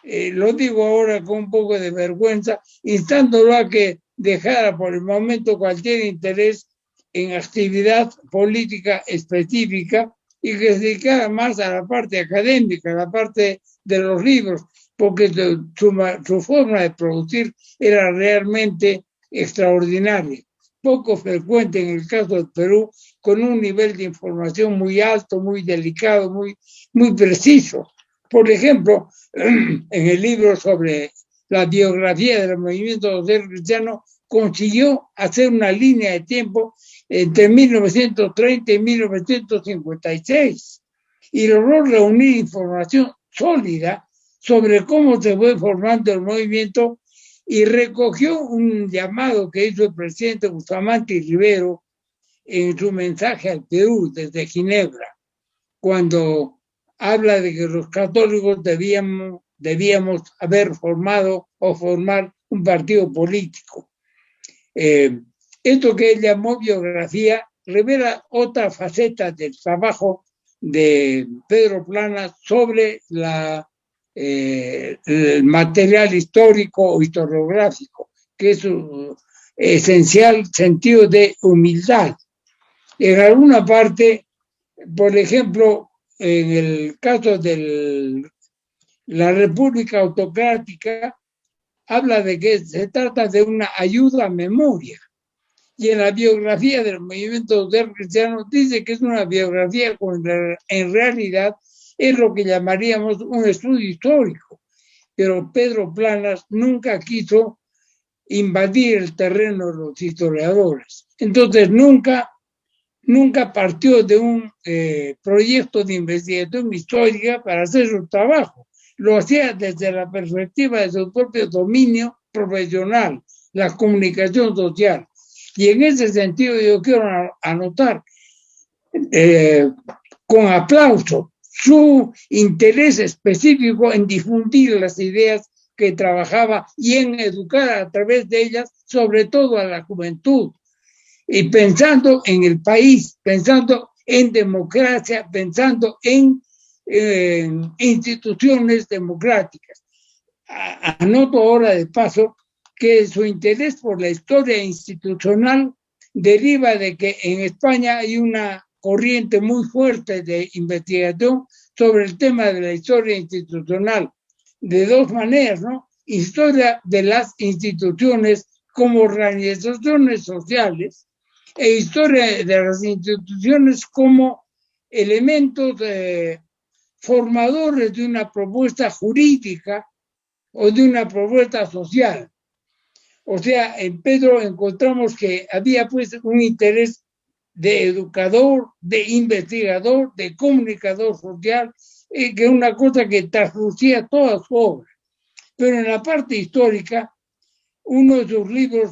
lo digo ahora con un poco de vergüenza, instándolo a que dejara por el momento cualquier interés en actividad política específica y que se dedicara más a la parte académica, a la parte de los libros, porque su forma de producir era realmente extraordinaria, poco frecuente en el caso del Perú, con un nivel de información muy alto, muy delicado, muy preciso. Por ejemplo, en el libro sobre la biografía del movimiento social cristiano, consiguió hacer una línea de tiempo entre 1930 y 1956 y logró reunir información sólida sobre cómo se fue formando el movimiento y recogió un llamado que hizo el presidente Bustamante Rivero en su mensaje al Perú desde Ginebra, cuando habla de que los católicos debíamos haber formado o formar un partido político. Esto que él llamó biografía revela otra faceta del trabajo de Pedro Planas sobre el material histórico o historiográfico, que es un esencial sentido de humildad. En alguna parte, por ejemplo, en el caso de la República Autocrática, habla de que se trata de una ayuda a memoria. Y en la biografía del movimiento social cristiano dice que es una biografía cuando en realidad es lo que llamaríamos un estudio histórico. Pero Pedro Planas nunca quiso invadir el terreno de los historiadores. Entonces nunca partió de un proyecto de investigación histórica para hacer su trabajo. Lo hacía desde la perspectiva de su propio dominio profesional, la comunicación social. Y en ese sentido yo quiero anotar con aplauso su interés específico en difundir las ideas que trabajaba y en educar a través de ellas, sobre todo a la juventud. Y pensando en el país, pensando en democracia, pensando en instituciones democráticas. Anoto ahora de paso que su interés por la historia institucional deriva de que en España hay una corriente muy fuerte de investigación sobre el tema de la historia institucional, de dos maneras, ¿no? Historia de las instituciones como organizaciones sociales e historia de las instituciones como elementos formadores de una propuesta jurídica o de una propuesta social. O sea, en Pedro encontramos que había pues un interés de educador, de investigador, de comunicador social, que es una cosa que traslucía toda su obra. Pero en la parte histórica, uno de sus libros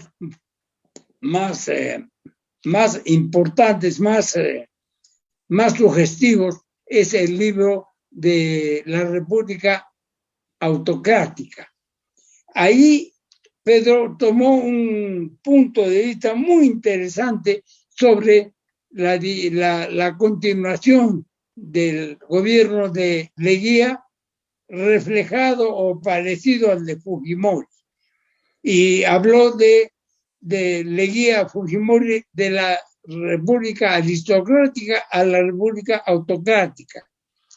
más importantes, más sugestivos, es el libro de la República Autocrática. Ahí Pedro tomó un punto de vista muy interesante sobre la continuación del gobierno de Leguía, reflejado o parecido al de Fujimori. Y habló de Leguía Fujimori, de la República aristocrática a la República autocrática.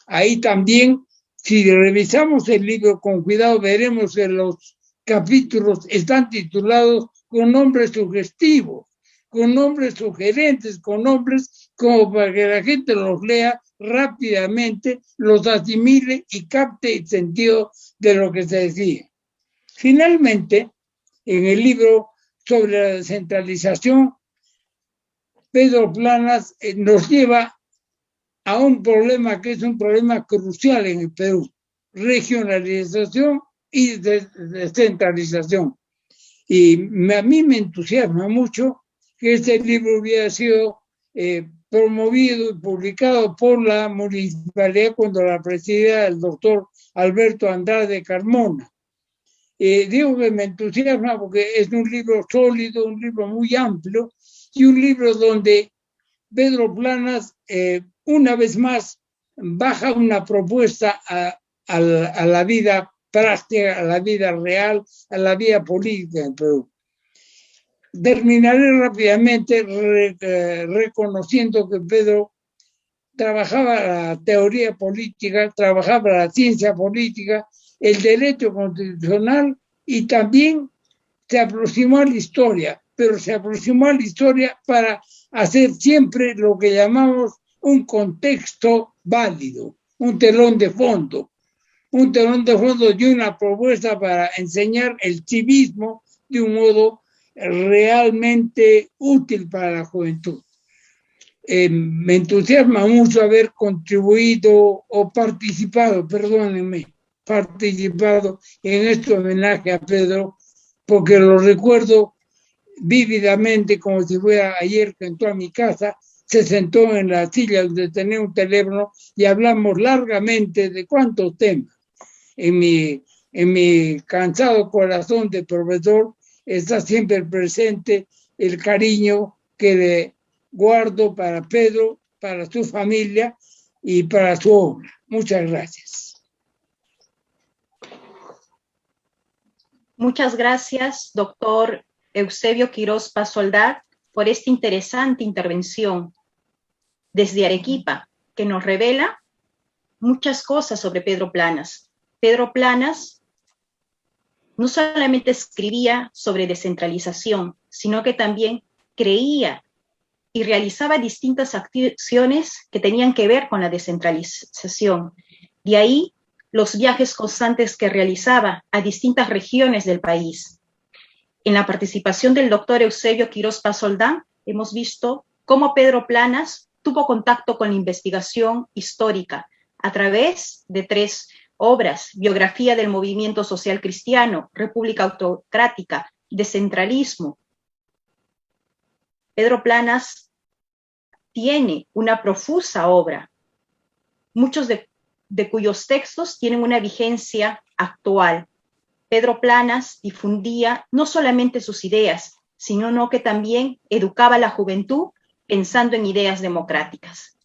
Ahí también, si revisamos el libro con cuidado, veremos que los capítulos están titulados con nombres sugestivos, con nombres sugerentes, con nombres como para que la gente los lea rápidamente, los asimile y capte el sentido de lo que se decía. Finalmente, en el libro sobre la descentralización, Pedro Planas nos lleva a un problema que es un problema crucial en el Perú: regionalización y descentralización. Y a mí me entusiasma mucho que este libro hubiera sido promovido y publicado por la municipalidad cuando la presidía el doctor Alberto Andrade Carmona. Digo que me entusiasma porque es un libro sólido, un libro muy amplio y un libro donde Pedro Planas, una vez más, baja una propuesta a la vida práctica, a la vida real, a la vida política en Perú. Terminaré rápidamente reconociendo que Pedro trabajaba la teoría política, trabajaba la ciencia política, el derecho constitucional y también se aproximó a la historia, pero se aproximó a la historia para hacer siempre lo que llamamos un contexto válido, un telón de fondo. un telón de fondo y una propuesta para enseñar el civismo de un modo realmente útil para la juventud. Me entusiasma mucho haber contribuido o participado, perdónenme, participado en este homenaje a Pedro, porque lo recuerdo vívidamente como si fuera ayer que entró a mi casa, se sentó en la silla donde tenía un teléfono y hablamos largamente de cuántos temas. En mi cansado corazón de profesor está siempre presente el cariño que le guardo para Pedro, para su familia y para su obra. Muchas gracias. Muchas gracias, doctor Eusebio Quirós Pasoldar, por esta interesante intervención desde Arequipa, que nos revela muchas cosas sobre Pedro Planas. Pedro Planas no solamente escribía sobre descentralización, sino que también creía y realizaba distintas acciones que tenían que ver con la descentralización. De ahí los viajes constantes que realizaba a distintas regiones del país. En la participación del doctor Eusebio Quirós Pasoldán, hemos visto cómo Pedro Planas tuvo contacto con la investigación histórica a través de 3 obras: Biografía del Movimiento Social Cristiano, República Autocrática, Descentralismo. Pedro Planas tiene una profusa obra, muchos de cuyos textos tienen una vigencia actual. Pedro Planas difundía no solamente sus ideas, sino que también educaba a la juventud pensando en ideas democráticas.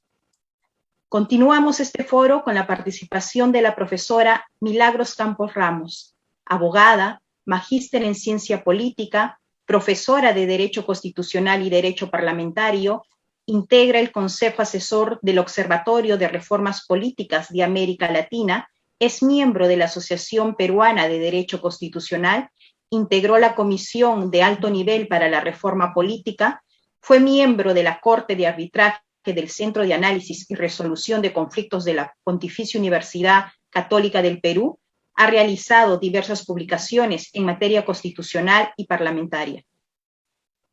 Continuamos este foro con la participación de la profesora Milagros Campos Ramos, abogada, magíster en ciencia política, profesora de Derecho Constitucional y Derecho Parlamentario, integra el Consejo Asesor del Observatorio de Reformas Políticas de América Latina, es miembro de la Asociación Peruana de Derecho Constitucional, integró la Comisión de Alto Nivel para la Reforma Política, fue miembro de la Corte de Arbitraje del Centro de Análisis y Resolución de Conflictos de la Pontificia Universidad Católica del Perú, ha realizado diversas publicaciones en materia constitucional y parlamentaria.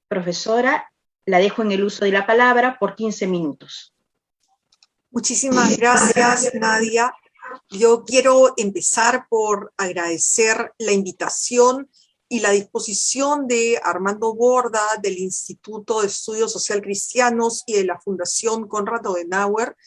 Profesora, la dejo en el uso de la palabra por 15 minutos. Muchísimas gracias, Nadia. Yo quiero empezar por agradecer la invitación y la disposición de Armando Borda, del Instituto de Estudios Social Cristianos y de la Fundación Konrad Adenauer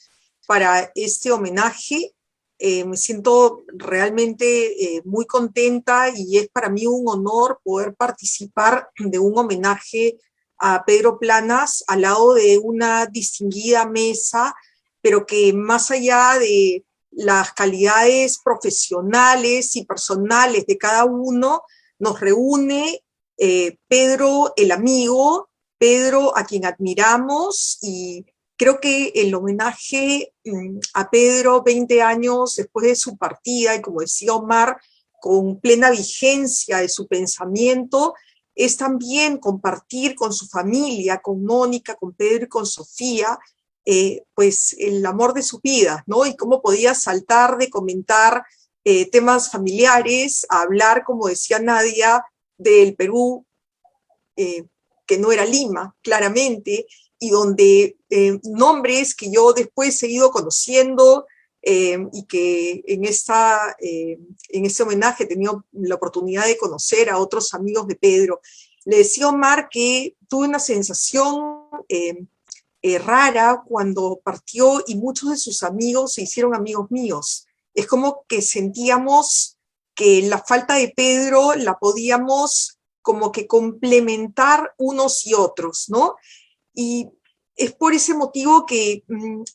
para este homenaje. Me siento realmente muy contenta y es para mí un honor poder participar de un homenaje a Pedro Planas al lado de una distinguida mesa, pero que más allá de las calidades profesionales y personales de cada uno, nos reúne Pedro el amigo, Pedro a quien admiramos, y creo que el homenaje a Pedro 20 años después de su partida, y como decía Omar, con plena vigencia de su pensamiento, es también compartir con su familia, con Mónica, con Pedro y con Sofía, pues el amor de su vida, ¿no? Y cómo podía saltar de comentar temas familiares a hablar, como decía Nadia, del Perú, que no era Lima, claramente, y donde nombres que yo después he ido conociendo y que en este homenaje he tenido la oportunidad de conocer a otros amigos de Pedro. Le decía a Omar que tuve una sensación rara cuando partió y muchos de sus amigos se hicieron amigos míos. Es como que sentíamos que la falta de Pedro la podíamos como que complementar unos y otros, ¿no? Y es por ese motivo que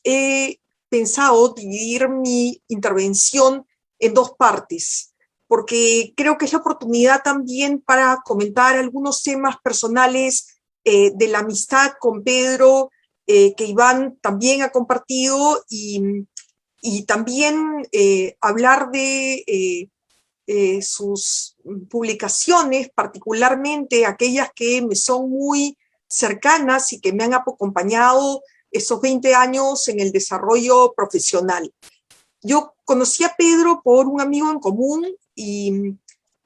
he pensado dividir mi intervención en 2 partes, porque creo que es la oportunidad también para comentar algunos temas personales de la amistad con Pedro, que Iván también ha compartido, y también hablar de sus publicaciones, particularmente aquellas que me son muy cercanas y que me han acompañado esos 20 años en el desarrollo profesional. Yo Conocí a Pedro por un amigo en común y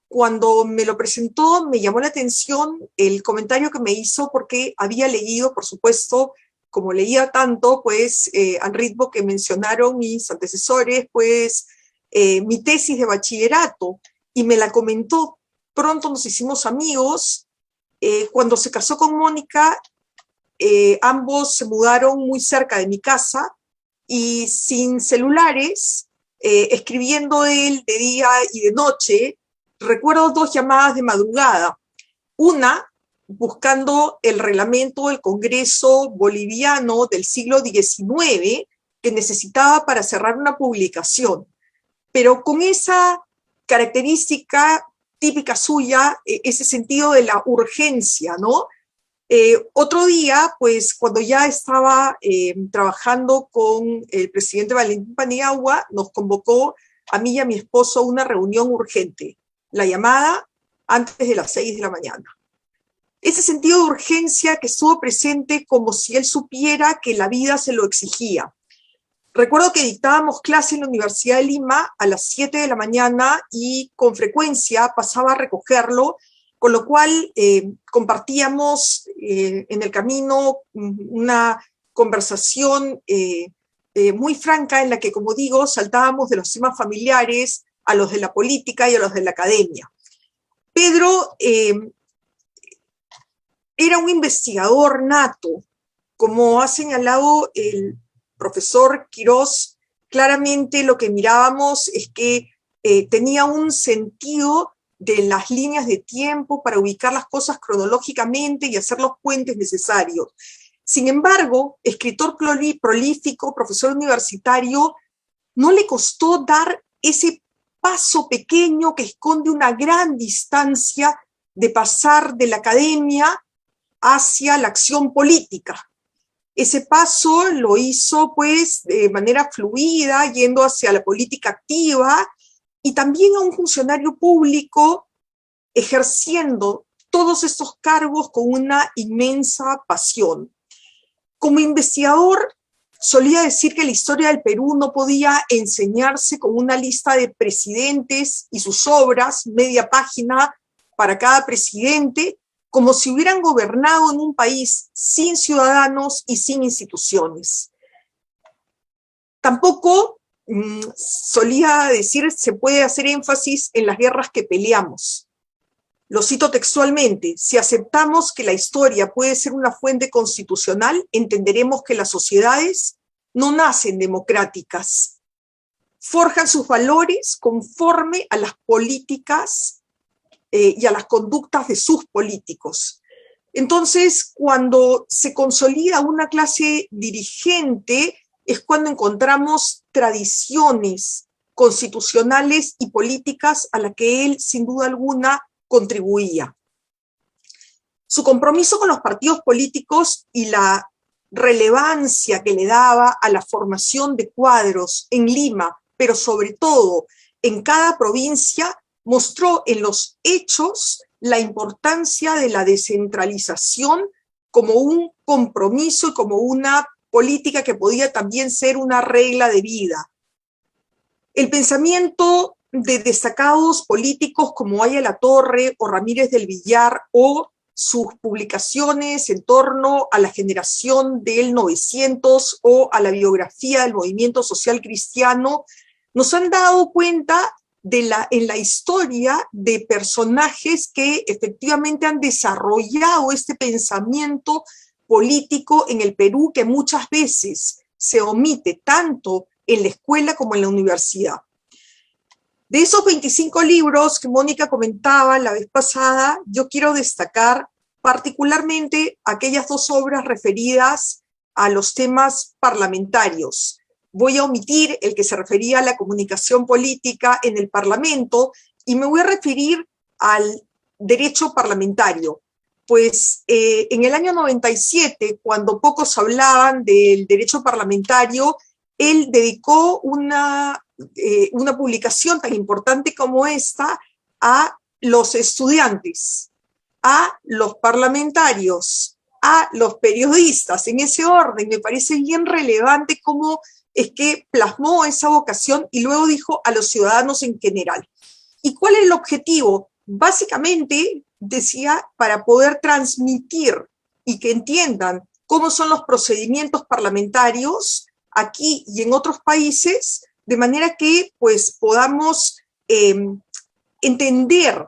cuando me lo presentó me llamó la atención el comentario que me hizo porque había leído, por supuesto, como leía tanto, pues al ritmo que mencionaron mis antecesores, pues mi tesis de bachillerato, y me la comentó. Pronto nos hicimos amigos. Cuando se casó con Mónica, ambos se mudaron muy cerca de mi casa y sin celulares, escribiendo él de día y de noche. Recuerdo 2 llamadas de madrugada. Una, buscando el reglamento del Congreso boliviano del siglo XIX que necesitaba para cerrar una publicación. Pero con esa característica típica suya, ese sentido de la urgencia, ¿no? Otro día, pues cuando ya estaba trabajando con el presidente Valentín Paniagua, nos convocó a mí y a mi esposo a una reunión urgente. La llamada antes de las 6 de la mañana. Ese sentido de urgencia que estuvo presente como si él supiera que la vida se lo exigía. Recuerdo que dictábamos clase en la Universidad de Lima a las 7 de la mañana y con frecuencia pasaba a recogerlo, con lo cual compartíamos en el camino una conversación muy franca en la que, como digo, saltábamos de los temas familiares a los de la política y a los de la academia. Pedro era un investigador nato, como ha señalado el profesor Quirós. Claramente lo que mirábamos es que tenía un sentido de las líneas de tiempo para ubicar las cosas cronológicamente y hacer los puentes necesarios. Sin embargo, escritor prolífico, profesor universitario, no le costó dar ese paso pequeño que esconde una gran distancia de pasar de la academia hacia la acción política. Ese paso lo hizo pues de manera fluida, yendo hacia la política activa y también a un funcionario público ejerciendo todos estos cargos con una inmensa pasión. Como investigador, solía decir que la historia del Perú no podía enseñarse con una lista de presidentes y sus obras, media página para cada presidente, como si hubieran gobernado en un país sin ciudadanos y sin instituciones. Tampoco solía decir se puede hacer énfasis en las guerras que peleamos. Lo cito textualmente: si aceptamos que la historia puede ser una fuente constitucional, entenderemos que las sociedades no nacen democráticas, forjan sus valores conforme a las políticas y a las conductas de sus políticos. Entonces, cuando se consolida una clase dirigente, es cuando encontramos tradiciones constitucionales y políticas a las que él, sin duda alguna, contribuía. Su compromiso con los partidos políticos y la relevancia que le daba a la formación de cuadros en Lima, pero sobre todo en cada provincia, mostró en los hechos la importancia de la descentralización como un compromiso y como una política que podía también ser una regla de vida. El pensamiento de destacados políticos como Aya La Torre o Ramírez del Villar, o sus publicaciones en torno a la generación del 900 o a la biografía del movimiento social cristiano, nos han dado cuenta en la historia de personajes que efectivamente han desarrollado este pensamiento político en el Perú, que muchas veces se omite tanto en la escuela como en la universidad. De esos 25 libros que Mónica comentaba la vez pasada, yo quiero destacar particularmente aquellas 2 obras referidas a los temas parlamentarios. Voy a omitir el que se refería a la comunicación política en el Parlamento y me voy a referir al derecho parlamentario. Pues en el año 97, cuando pocos hablaban del derecho parlamentario, él dedicó una publicación tan importante como esta a los estudiantes, a los parlamentarios, a los periodistas, en ese orden. Me parece bien relevante cómo es que plasmó esa vocación y luego dijo a los ciudadanos en general. ¿Y cuál es el objetivo? Básicamente, decía, para poder transmitir y que entiendan cómo son los procedimientos parlamentarios aquí y en otros países, de manera que pues, podamos entender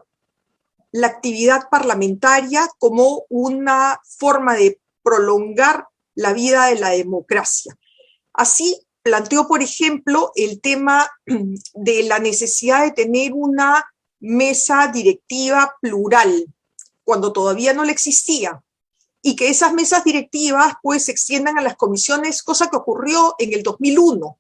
la actividad parlamentaria como una forma de prolongar la vida de la democracia. Así planteó, por ejemplo, el tema de la necesidad de tener una mesa directiva plural, cuando todavía no la existía, y que esas mesas directivas pues se extiendan a las comisiones, cosa que ocurrió en el 2001.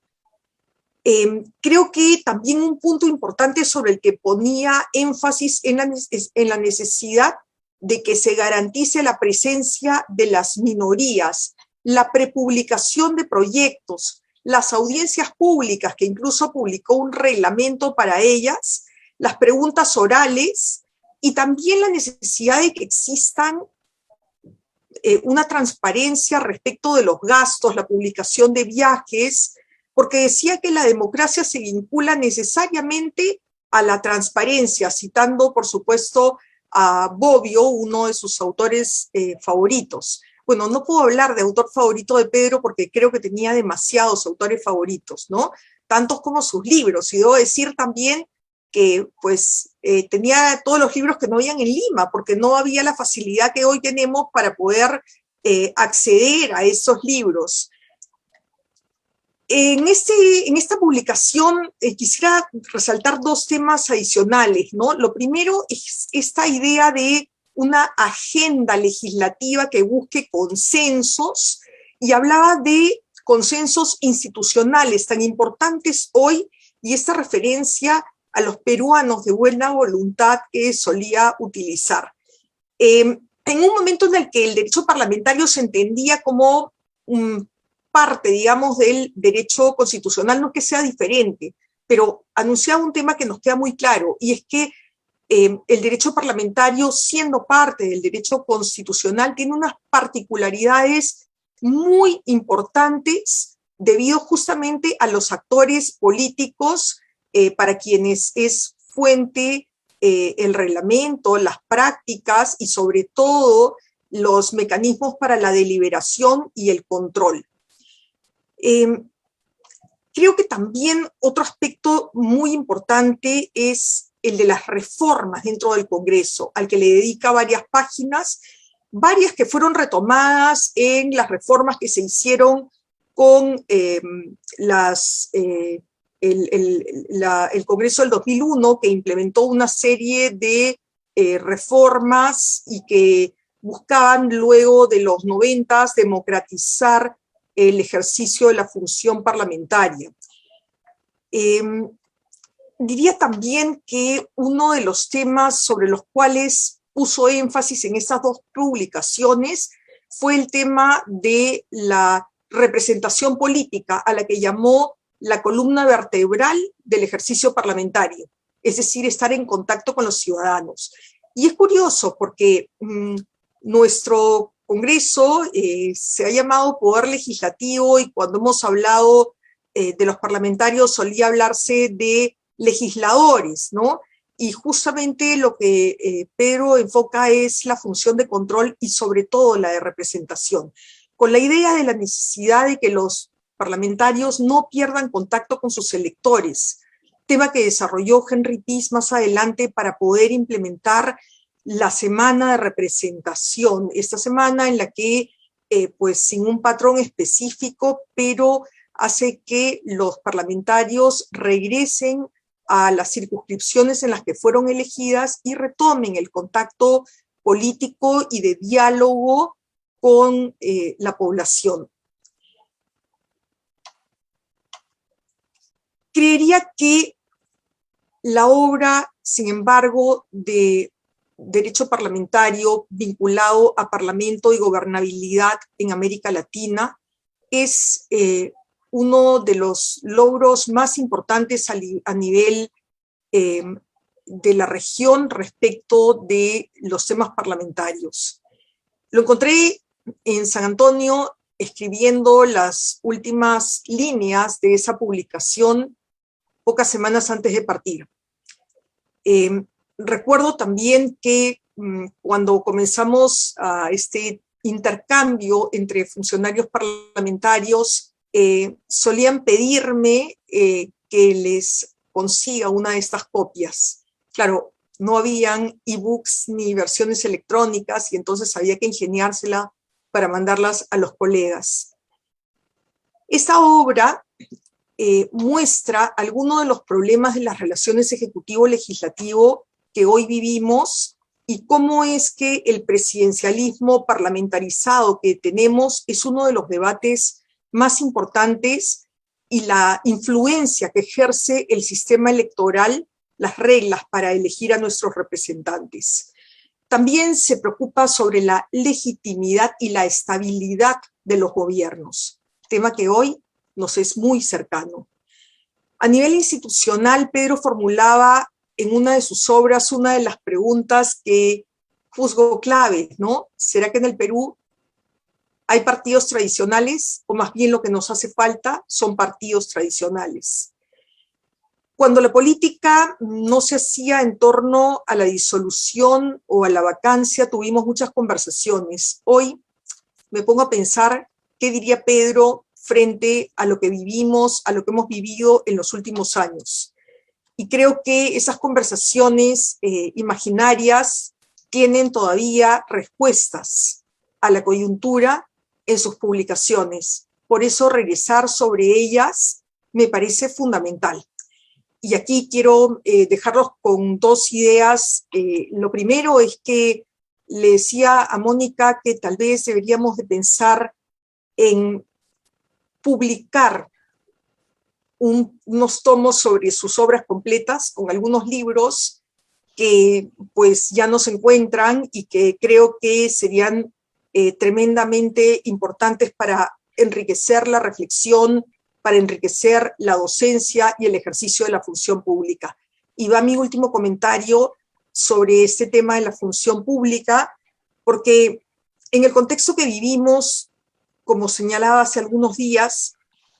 Creo que también un punto importante sobre el que ponía énfasis en la necesidad de que se garantice la presencia de las minorías, la prepublicación de proyectos, las audiencias públicas, que incluso publicó un reglamento para ellas, las preguntas orales y también la necesidad de que existan una transparencia respecto de los gastos, la publicación de viajes, porque decía que la democracia se vincula necesariamente a la transparencia, citando, por supuesto, a Bobbio, uno de sus autores favoritos. Bueno, no puedo hablar de autor favorito de Pedro porque creo que tenía demasiados autores favoritos, ¿no? Tantos como sus libros. Y debo decir también que, pues, tenía todos los libros que no habían en Lima, porque no había la facilidad que hoy tenemos para poder acceder a esos libros. En esta publicación quisiera resaltar dos temas adicionales, ¿no? Lo primero es esta idea de una agenda legislativa que busque consensos, y hablaba de consensos institucionales tan importantes hoy, y esta referencia a los peruanos de buena voluntad que solía utilizar. En un momento en el que el derecho parlamentario se entendía como parte, digamos, del derecho constitucional, no que sea diferente, pero anunciaba un tema que nos queda muy claro, y es que el derecho parlamentario, siendo parte del derecho constitucional, tiene unas particularidades muy importantes debido justamente a los actores políticos para quienes es fuente el reglamento, las prácticas y sobre todo los mecanismos para la deliberación y el control. Creo que también otro aspecto muy importante es el de las reformas dentro del Congreso, al que le dedica varias páginas, varias que fueron retomadas en las reformas que se hicieron con el Congreso del 2001, que implementó una serie de reformas y que buscaban luego de los 90 democratizar el ejercicio de la función parlamentaria. Diría también que uno de los temas sobre los cuales puso énfasis en esas dos publicaciones fue el tema de la representación política, a la que llamó la columna vertebral del ejercicio parlamentario, es decir, estar en contacto con los ciudadanos. Y es curioso porque nuestro Congreso se ha llamado Poder Legislativo, y cuando hemos hablado de los parlamentarios solía hablarse de legisladores, ¿no? Y justamente lo que Pedro enfoca es la función de control y sobre todo la de representación, con la idea de la necesidad de que los parlamentarios no pierdan contacto con sus electores, tema que desarrolló Henry Peace más adelante para poder implementar la semana de representación, esta semana en la que, pues sin un patrón específico, pero hace que los parlamentarios regresen a las circunscripciones en las que fueron elegidas y retomen el contacto político y de diálogo con la población. Creería que la obra, sin embargo, de derecho parlamentario vinculado a parlamento y gobernabilidad en América Latina es uno de los logros más importantes a nivel de la región respecto de los temas parlamentarios. Lo encontré en San Antonio escribiendo las últimas líneas de esa publicación pocas semanas antes de partir. Recuerdo también que cuando comenzamos este intercambio entre funcionarios parlamentarios, solían pedirme que les consiga una de estas copias. Claro, no habían ebooks ni versiones electrónicas y entonces había que ingeniársela para mandarlas a los colegas. Esta obra muestra algunos de los problemas de las relaciones ejecutivo-legislativo que hoy vivimos y cómo es que el presidencialismo parlamentarizado que tenemos es uno de los debates más importantes y la influencia que ejerce el sistema electoral, las reglas para elegir a nuestros representantes. También se preocupa sobre la legitimidad y la estabilidad de los gobiernos, tema que hoy nos es muy cercano. A nivel institucional, Pedro formulaba en una de sus obras una de las preguntas que juzgo clave, ¿no? ¿Será que en el Perú hay partidos tradicionales? O más bien lo que nos hace falta son partidos tradicionales. Cuando la política no se hacía en torno a la disolución o a la vacancia, tuvimos muchas conversaciones. Hoy me pongo a pensar qué diría Pedro frente a lo que vivimos, a lo que hemos vivido en los últimos años. Y creo que esas conversaciones imaginarias tienen todavía respuestas a la coyuntura en sus publicaciones. Por eso regresar sobre ellas me parece fundamental. Y aquí quiero dejarlos con dos ideas. Lo primero es que le decía a Mónica que tal vez deberíamos de pensar en publicar unos tomos sobre sus obras completas, con algunos libros que pues ya no se encuentran y que creo que serían tremendamente importantes para enriquecer la reflexión, para enriquecer la docencia y el ejercicio de la función pública. Y va mi último comentario sobre este tema de la función pública, porque en el contexto que vivimos, como señalaba hace algunos días,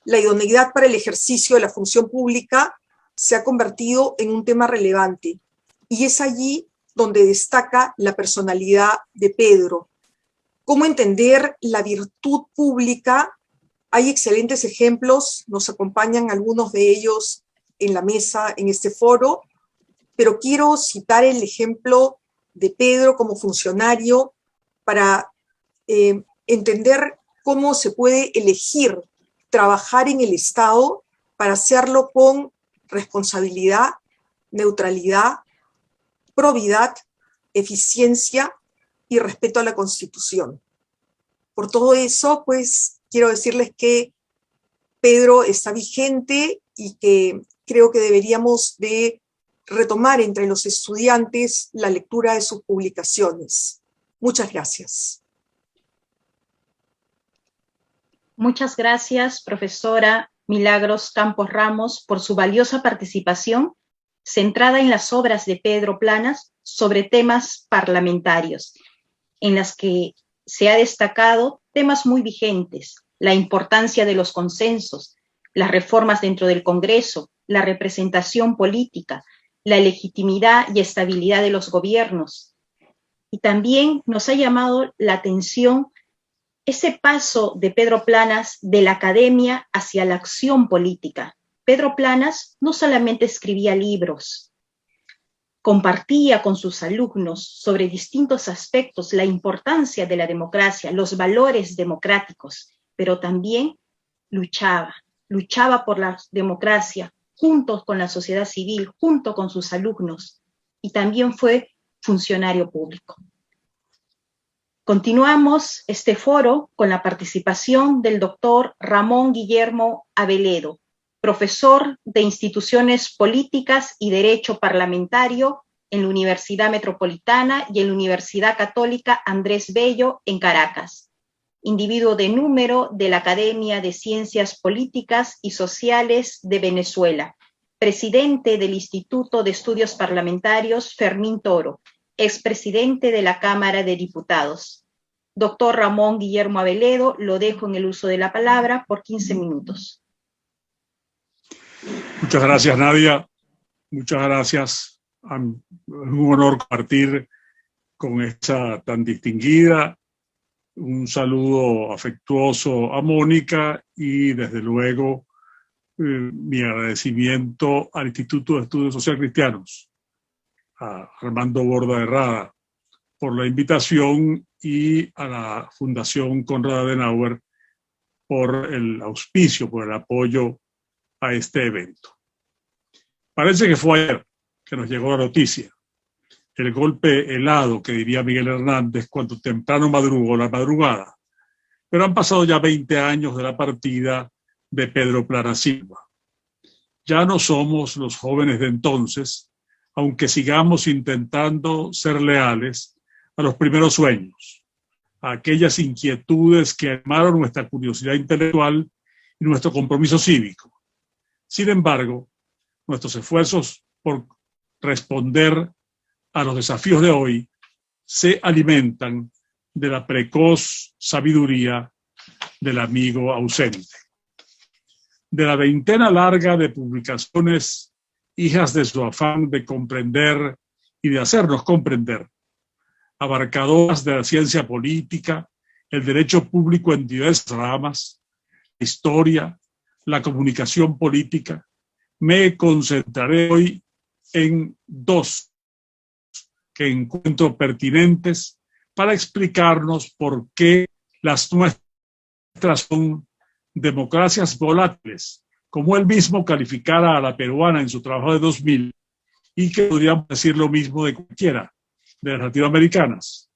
la idoneidad para el ejercicio de la función pública se ha convertido en un tema relevante. Y es allí donde destaca la personalidad de Pedro. ¿Cómo entender la virtud pública? Hay excelentes ejemplos, nos acompañan algunos de ellos en la mesa, en este foro, pero quiero citar el ejemplo de Pedro como funcionario para entender cómo se puede elegir trabajar en el Estado para hacerlo con responsabilidad, neutralidad, probidad, eficiencia y respeto a la Constitución. Por todo eso, pues, quiero decirles que Pedro está vigente y que creo que deberíamos de retomar entre los estudiantes la lectura de sus publicaciones. Muchas gracias. Muchas gracias, profesora Milagros Campos Ramos, por su valiosa participación centrada en las obras de Pedro Planas sobre temas parlamentarios, en las que se ha destacado temas muy vigentes: la importancia de los consensos, las reformas dentro del Congreso, la representación política, la legitimidad y estabilidad de los gobiernos. Y también nos ha llamado la atención ese paso de Pedro Planas de la academia hacia la acción política. Pedro Planas no solamente escribía libros, compartía con sus alumnos sobre distintos aspectos la importancia de la democracia, los valores democráticos, pero también luchaba por la democracia junto con la sociedad civil, junto con sus alumnos, y también fue funcionario público. Continuamos este foro con la participación del doctor Ramón Guillermo Aveledo, profesor de Instituciones Políticas y Derecho Parlamentario en la Universidad Metropolitana y en la Universidad Católica Andrés Bello en Caracas, individuo de número de la Academia de Ciencias Políticas y Sociales de Venezuela, presidente del Instituto de Estudios Parlamentarios Fermín Toro, expresidente de la Cámara de Diputados, Doctor Ramón Guillermo Aveledo, lo dejo en el uso de la palabra por 15 minutos. Muchas gracias, Nadia. Muchas gracias. Es un honor compartir con esta tan distinguida. Un saludo afectuoso a Mónica y, desde luego, mi agradecimiento al Instituto de Estudios Social Cristianos, a Armando Borda Herrada, por la invitación, y a la Fundación Konrad Adenauer por el auspicio, por el apoyo a este evento. Parece que fue ayer que nos llegó la noticia, el golpe helado, que diría Miguel Hernández, cuando temprano madrugó la madrugada. Pero han pasado ya 20 años de la partida de Pedro Planas Silva. Ya no somos los jóvenes de entonces, aunque sigamos intentando ser leales a los primeros sueños, a aquellas inquietudes que animaron nuestra curiosidad intelectual y nuestro compromiso cívico. Sin embargo, nuestros esfuerzos por responder a los desafíos de hoy se alimentan de la precoz sabiduría del amigo ausente. De la veintena larga de publicaciones, hijas de su afán de comprender y de hacernos comprender, abarcadoras de la ciencia política, el derecho público en diversas ramas, la historia, la comunicación política, me concentraré hoy en dos que encuentro pertinentes para explicarnos por qué las nuestras son democracias volátiles, como él mismo calificara a la peruana en su trabajo de 2000, y que podríamos decir lo mismo de cualquiera de las latinoamericanas.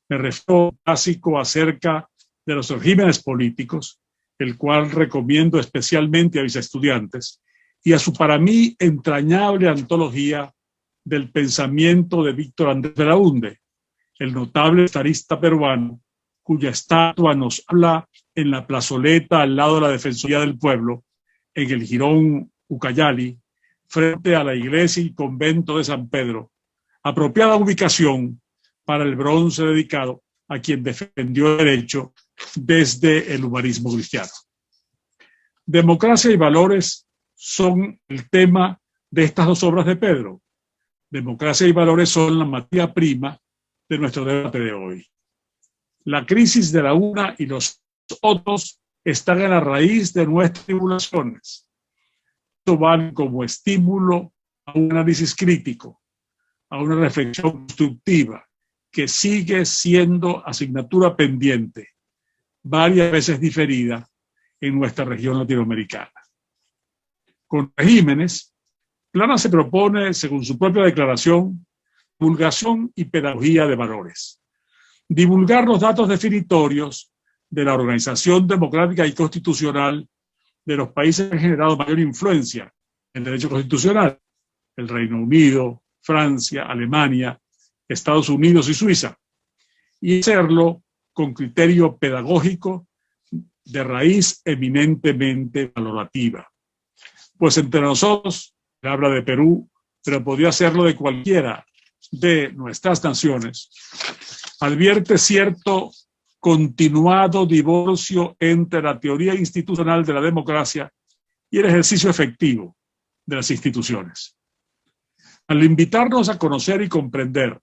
Me refiero básico acerca de los regímenes políticos, el cual recomiendo especialmente a mis estudiantes, y a su, para mí, entrañable antología del pensamiento de Víctor Andrés Belaúnde, el notable estadista peruano, cuya estatua nos habla en la plazoleta al lado de la Defensoría del Pueblo, en el Jirón Ucayali, frente a la iglesia y convento de San Pedro, apropiada ubicación para el bronce dedicado a quien defendió el derecho desde el humanismo cristiano. Democracia y valores son el tema de estas dos obras de Pedro. Democracia y valores son la materia prima de nuestro debate de hoy. La crisis de la una y los otros están en la raíz de nuestras tribulaciones. Esto vale como estímulo a un análisis crítico, a una reflexión constructiva que sigue siendo asignatura pendiente, varias veces diferida en nuestra región latinoamericana. Con regímenes, Planas se propone, según su propia declaración, divulgación y pedagogía de valores. Divulgar los datos definitorios de la organización democrática y constitucional de los países que han generado mayor influencia en el derecho constitucional, el Reino Unido, Francia, Alemania, Estados Unidos y Suiza, y hacerlo con criterio pedagógico de raíz eminentemente valorativa. Pues entre nosotros, se habla de Perú, pero podría serlo de cualquiera de nuestras naciones, advierte cierto continuado divorcio entre la teoría institucional de la democracia y el ejercicio efectivo de las instituciones. Al invitarnos a conocer y comprender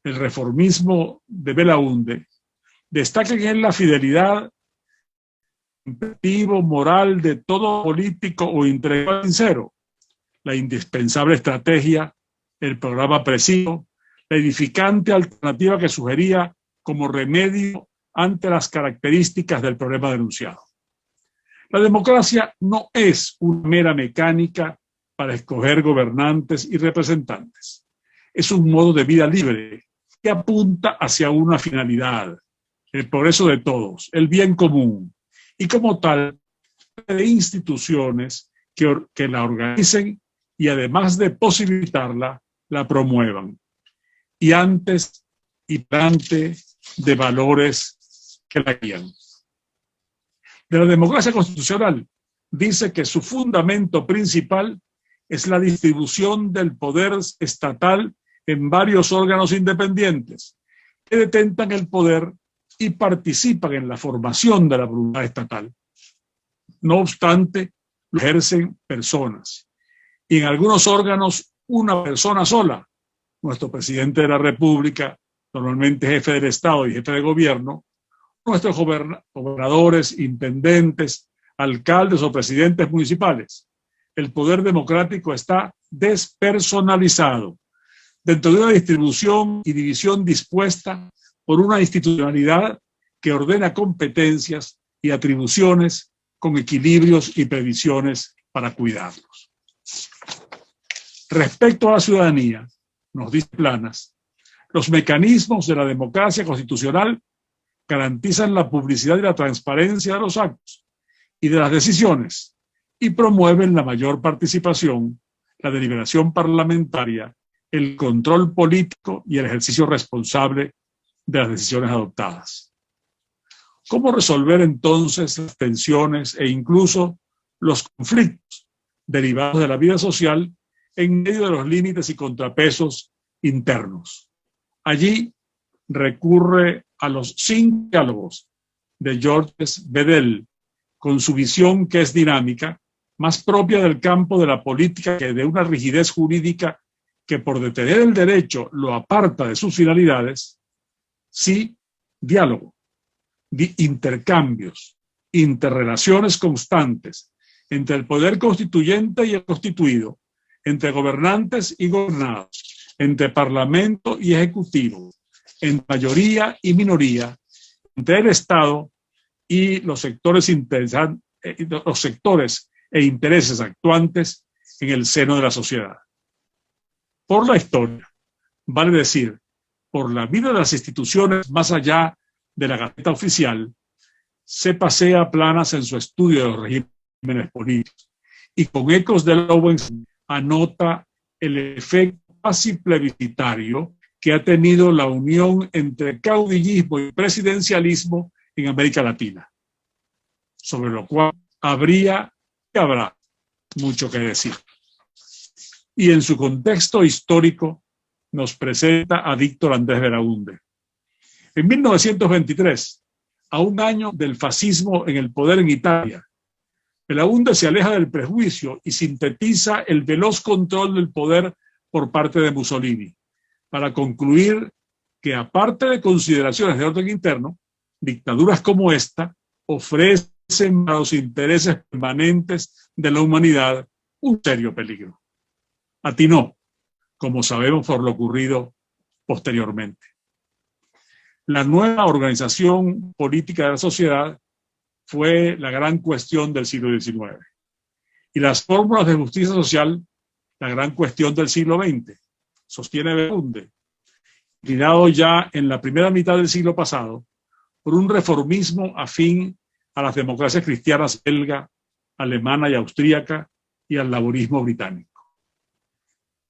el reformismo de Belaúnde, destaca en él la fidelidad imperativo moral de todo político o intelectual sincero, la indispensable estrategia, el programa preciso, la edificante alternativa que sugería como remedio ante las características del problema denunciado. La democracia no es una mera mecánica para escoger gobernantes y representantes. Es un modo de vida libre que apunta hacia una finalidad, el progreso de todos, el bien común, y como tal, de instituciones que la organicen y además de posibilitarla, la promuevan. Y antes y delante de valores que la guían. De la democracia constitucional, dice que su fundamento principal es la distribución del poder estatal en varios órganos independientes que detentan el poder y participan en la formación de la voluntad estatal. No obstante, lo ejercen personas, y en algunos órganos una persona sola. Nuestro presidente de la República, normalmente jefe del Estado y jefe de gobierno, nuestros gobernadores, intendentes, alcaldes o presidentes municipales. El poder democrático está despersonalizado dentro de una distribución y división dispuesta por una institucionalidad que ordena competencias y atribuciones con equilibrios y previsiones para cuidarlos. Respecto a la ciudadanía, nos dice Planas, los mecanismos de la democracia constitucional garantizan la publicidad y la transparencia de los actos y de las decisiones y promueven la mayor participación, la deliberación parlamentaria, el control político y el ejercicio responsable de las decisiones adoptadas. ¿Cómo resolver entonces las tensiones e incluso los conflictos derivados de la vida social en medio de los límites y contrapesos internos? Allí recurre a los 5 diálogos de Georges Bedel, con su visión que es dinámica, más propia del campo de la política que de una rigidez jurídica que por detener el derecho lo aparta de sus finalidades. Sí, diálogo, intercambios, interrelaciones constantes entre el poder constituyente y el constituido, entre gobernantes y gobernados, entre parlamento y ejecutivo, entre mayoría y minoría, entre el Estado y los sectores e intereses actuantes en el seno de la sociedad. Por la historia, vale decir, por la vida de las instituciones más allá de la Gaceta Oficial, se pasea Planas en su estudio de los regímenes políticos y con ecos de Lowenstein anota el efecto casi plebiscitario que ha tenido la unión entre caudillismo y presidencialismo en América Latina, sobre lo cual habría y habrá mucho que decir. Y en su contexto histórico nos presenta a Víctor Andrés Belaúnde. En 1923, a un año del fascismo en el poder en Italia, Belaúnde se aleja del prejuicio y sintetiza el veloz control del poder por parte de Mussolini, para concluir que, aparte de consideraciones de orden interno, dictaduras como esta ofrecen a los intereses permanentes de la humanidad un serio peligro. Atinó, como sabemos por lo ocurrido posteriormente. La nueva organización política de la sociedad fue la gran cuestión del siglo XIX. Y las fórmulas de justicia social, la gran cuestión del siglo XX, sostiene Belaúnde, inclinado ya en la primera mitad del siglo pasado por un reformismo afín a las democracias cristianas belga, alemana y austríaca y al laborismo británico.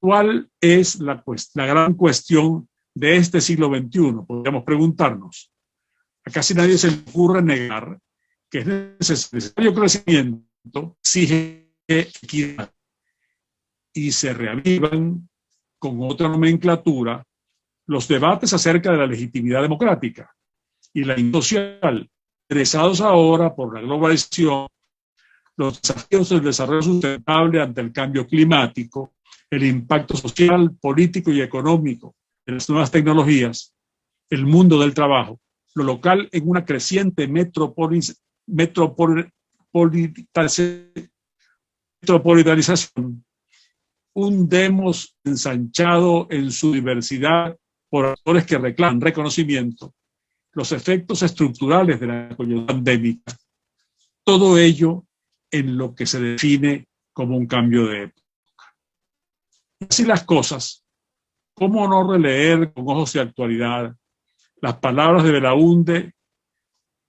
¿Cuál es la gran cuestión de este siglo XXI? Podríamos preguntarnos. A casi nadie se le ocurre negar que es necesario crecimiento, exige equidad, y se reavivan con otra nomenclatura los debates acerca de la legitimidad democrática y la social, interesados ahora por la globalización, los desafíos del desarrollo sustentable ante el cambio climático, el impacto social, político y económico de las nuevas tecnologías, el mundo del trabajo, lo local en una creciente metropolitanización, un demos ensanchado en su diversidad por actores que reclaman reconocimiento, los efectos estructurales de la coyuntura pandémica, todo ello en lo que se define como un cambio de época. Así las cosas, ¿cómo no releer con ojos de actualidad las palabras de Belaúnde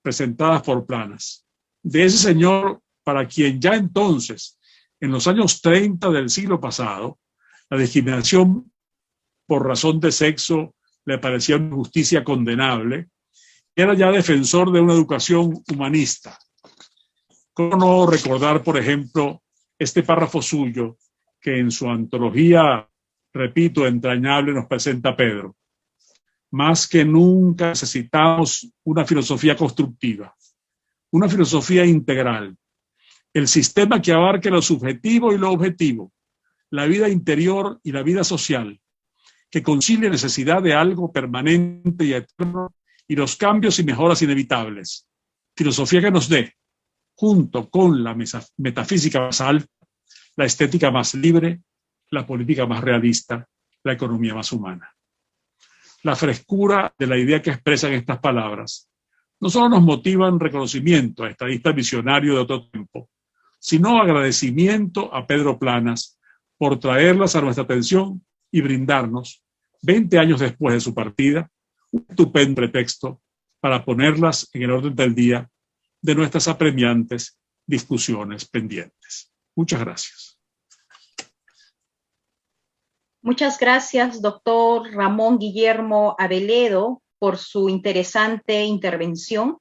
presentadas por Planas, de ese señor para quien ya entonces, en los años 30 del siglo pasado, la discriminación por razón de sexo le parecía una injusticia condenable, era ya defensor de una educación humanista? ¿Cómo no recordar, por ejemplo, este párrafo suyo que en su antología, repito, entrañable, nos presenta Pedro? Más que nunca necesitamos una filosofía constructiva, una filosofía integral, el sistema que abarque lo subjetivo y lo objetivo, la vida interior y la vida social, que concilie la necesidad de algo permanente y eterno y los cambios y mejoras inevitables. Filosofía que nos dé, junto con la metafísica más alta, la estética más libre, la política más realista, la economía más humana. La frescura de la idea que expresan estas palabras no solo nos motivan reconocimiento a estadista visionario de otro tiempo, sino agradecimiento a Pedro Planas por traerlas a nuestra atención y brindarnos, 20 años después de su partida, un estupendo pretexto para ponerlas en el orden del día de nuestras apremiantes discusiones pendientes. Muchas gracias. Muchas gracias, doctor Ramón Guillermo Aveledo, por su interesante intervención,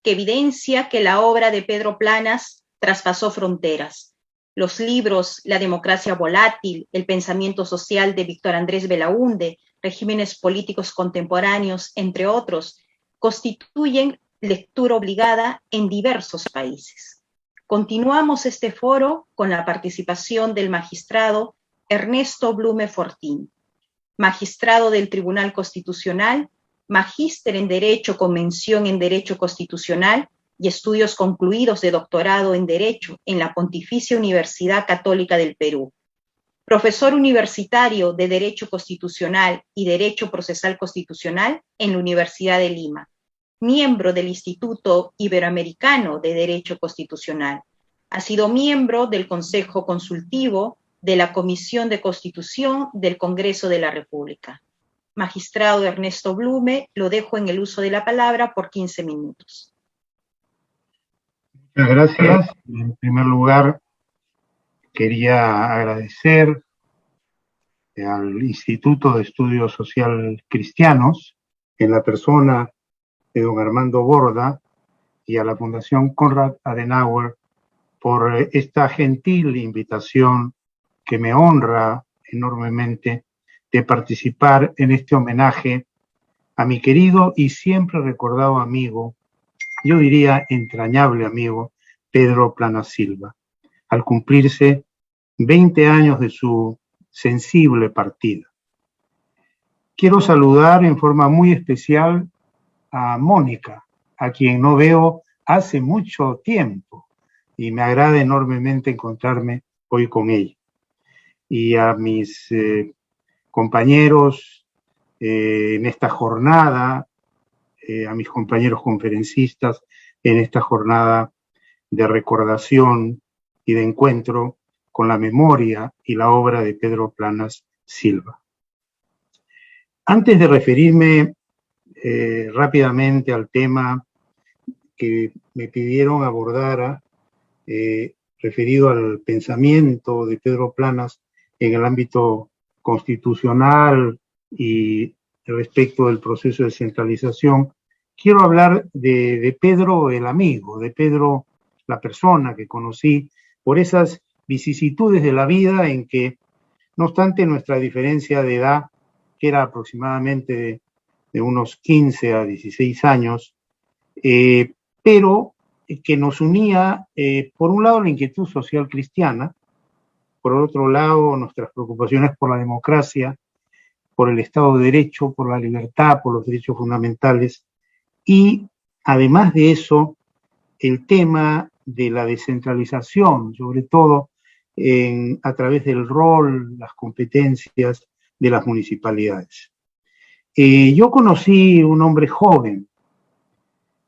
que evidencia que la obra de Pedro Planas traspasó fronteras. Los libros La democracia volátil, El pensamiento social de Víctor Andrés Belaúnde, Regímenes políticos contemporáneos, entre otros, constituyen lectura obligada en diversos países. Continuamos este foro con la participación del magistrado Ernesto Blume Fortini, magistrado del Tribunal Constitucional, magíster en Derecho con mención en Derecho Constitucional y estudios concluidos de doctorado en Derecho en la Pontificia Universidad Católica del Perú, profesor universitario de Derecho Constitucional y Derecho Procesal Constitucional en la Universidad de Lima, miembro del Instituto Iberoamericano de Derecho Constitucional. Ha sido miembro del Consejo Consultivo de la Comisión de Constitución del Congreso de la República. Magistrado Ernesto Blume, lo dejo en el uso de la palabra por 15 minutos. Muchas gracias. En primer lugar, quería agradecer al Instituto de Estudios Social Cristianos, en la persona de don Armando Borda, y a la Fundación Konrad Adenauer por esta gentil invitación que me honra enormemente de participar en este homenaje a mi querido y siempre recordado amigo, yo diría entrañable amigo, Pedro Planas Silva, al cumplirse 20 años de su sensible partida. Quiero saludar en forma muy especial a Mónica, a quien no veo hace mucho tiempo, y me agrada enormemente encontrarme hoy con ella. Y a mis compañeros en esta jornada, a mis compañeros conferencistas en esta jornada de recordación y de encuentro con la memoria y la obra de Pedro Planas Silva. Antes de referirme rápidamente al tema que me pidieron abordara, referido al pensamiento de Pedro Planas en el ámbito constitucional y respecto del proceso de centralización, quiero hablar de Pedro el amigo, de Pedro la persona que conocí por esas vicisitudes de la vida en que, no obstante nuestra diferencia de edad, que era aproximadamente de unos 15 a 16 años, pero que nos unía, por un lado, la inquietud social cristiana, por otro lado, nuestras preocupaciones por la democracia, por el Estado de Derecho, por la libertad, por los derechos fundamentales, y además de eso, el tema de la descentralización, sobre todo a través del rol, las competencias de las municipalidades. Yo conocí un hombre joven,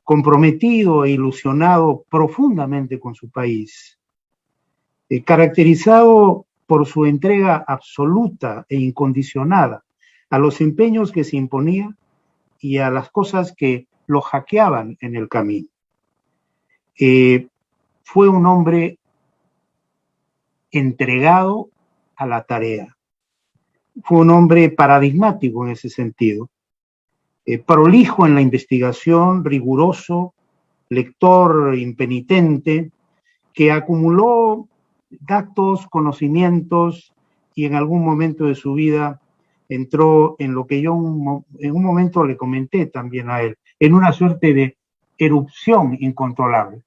comprometido e ilusionado profundamente con su país, caracterizado por su entrega absoluta e incondicionada a los empeños que se imponía y a las cosas que lo hackeaban en el camino. Fue un hombre entregado a la tarea. Fue un hombre paradigmático en ese sentido. Prolijo en la investigación, riguroso, lector impenitente, que acumuló datos, conocimientos y en algún momento de su vida entró en lo que yo en un momento le comenté también a él, en una suerte de erupción incontrolable.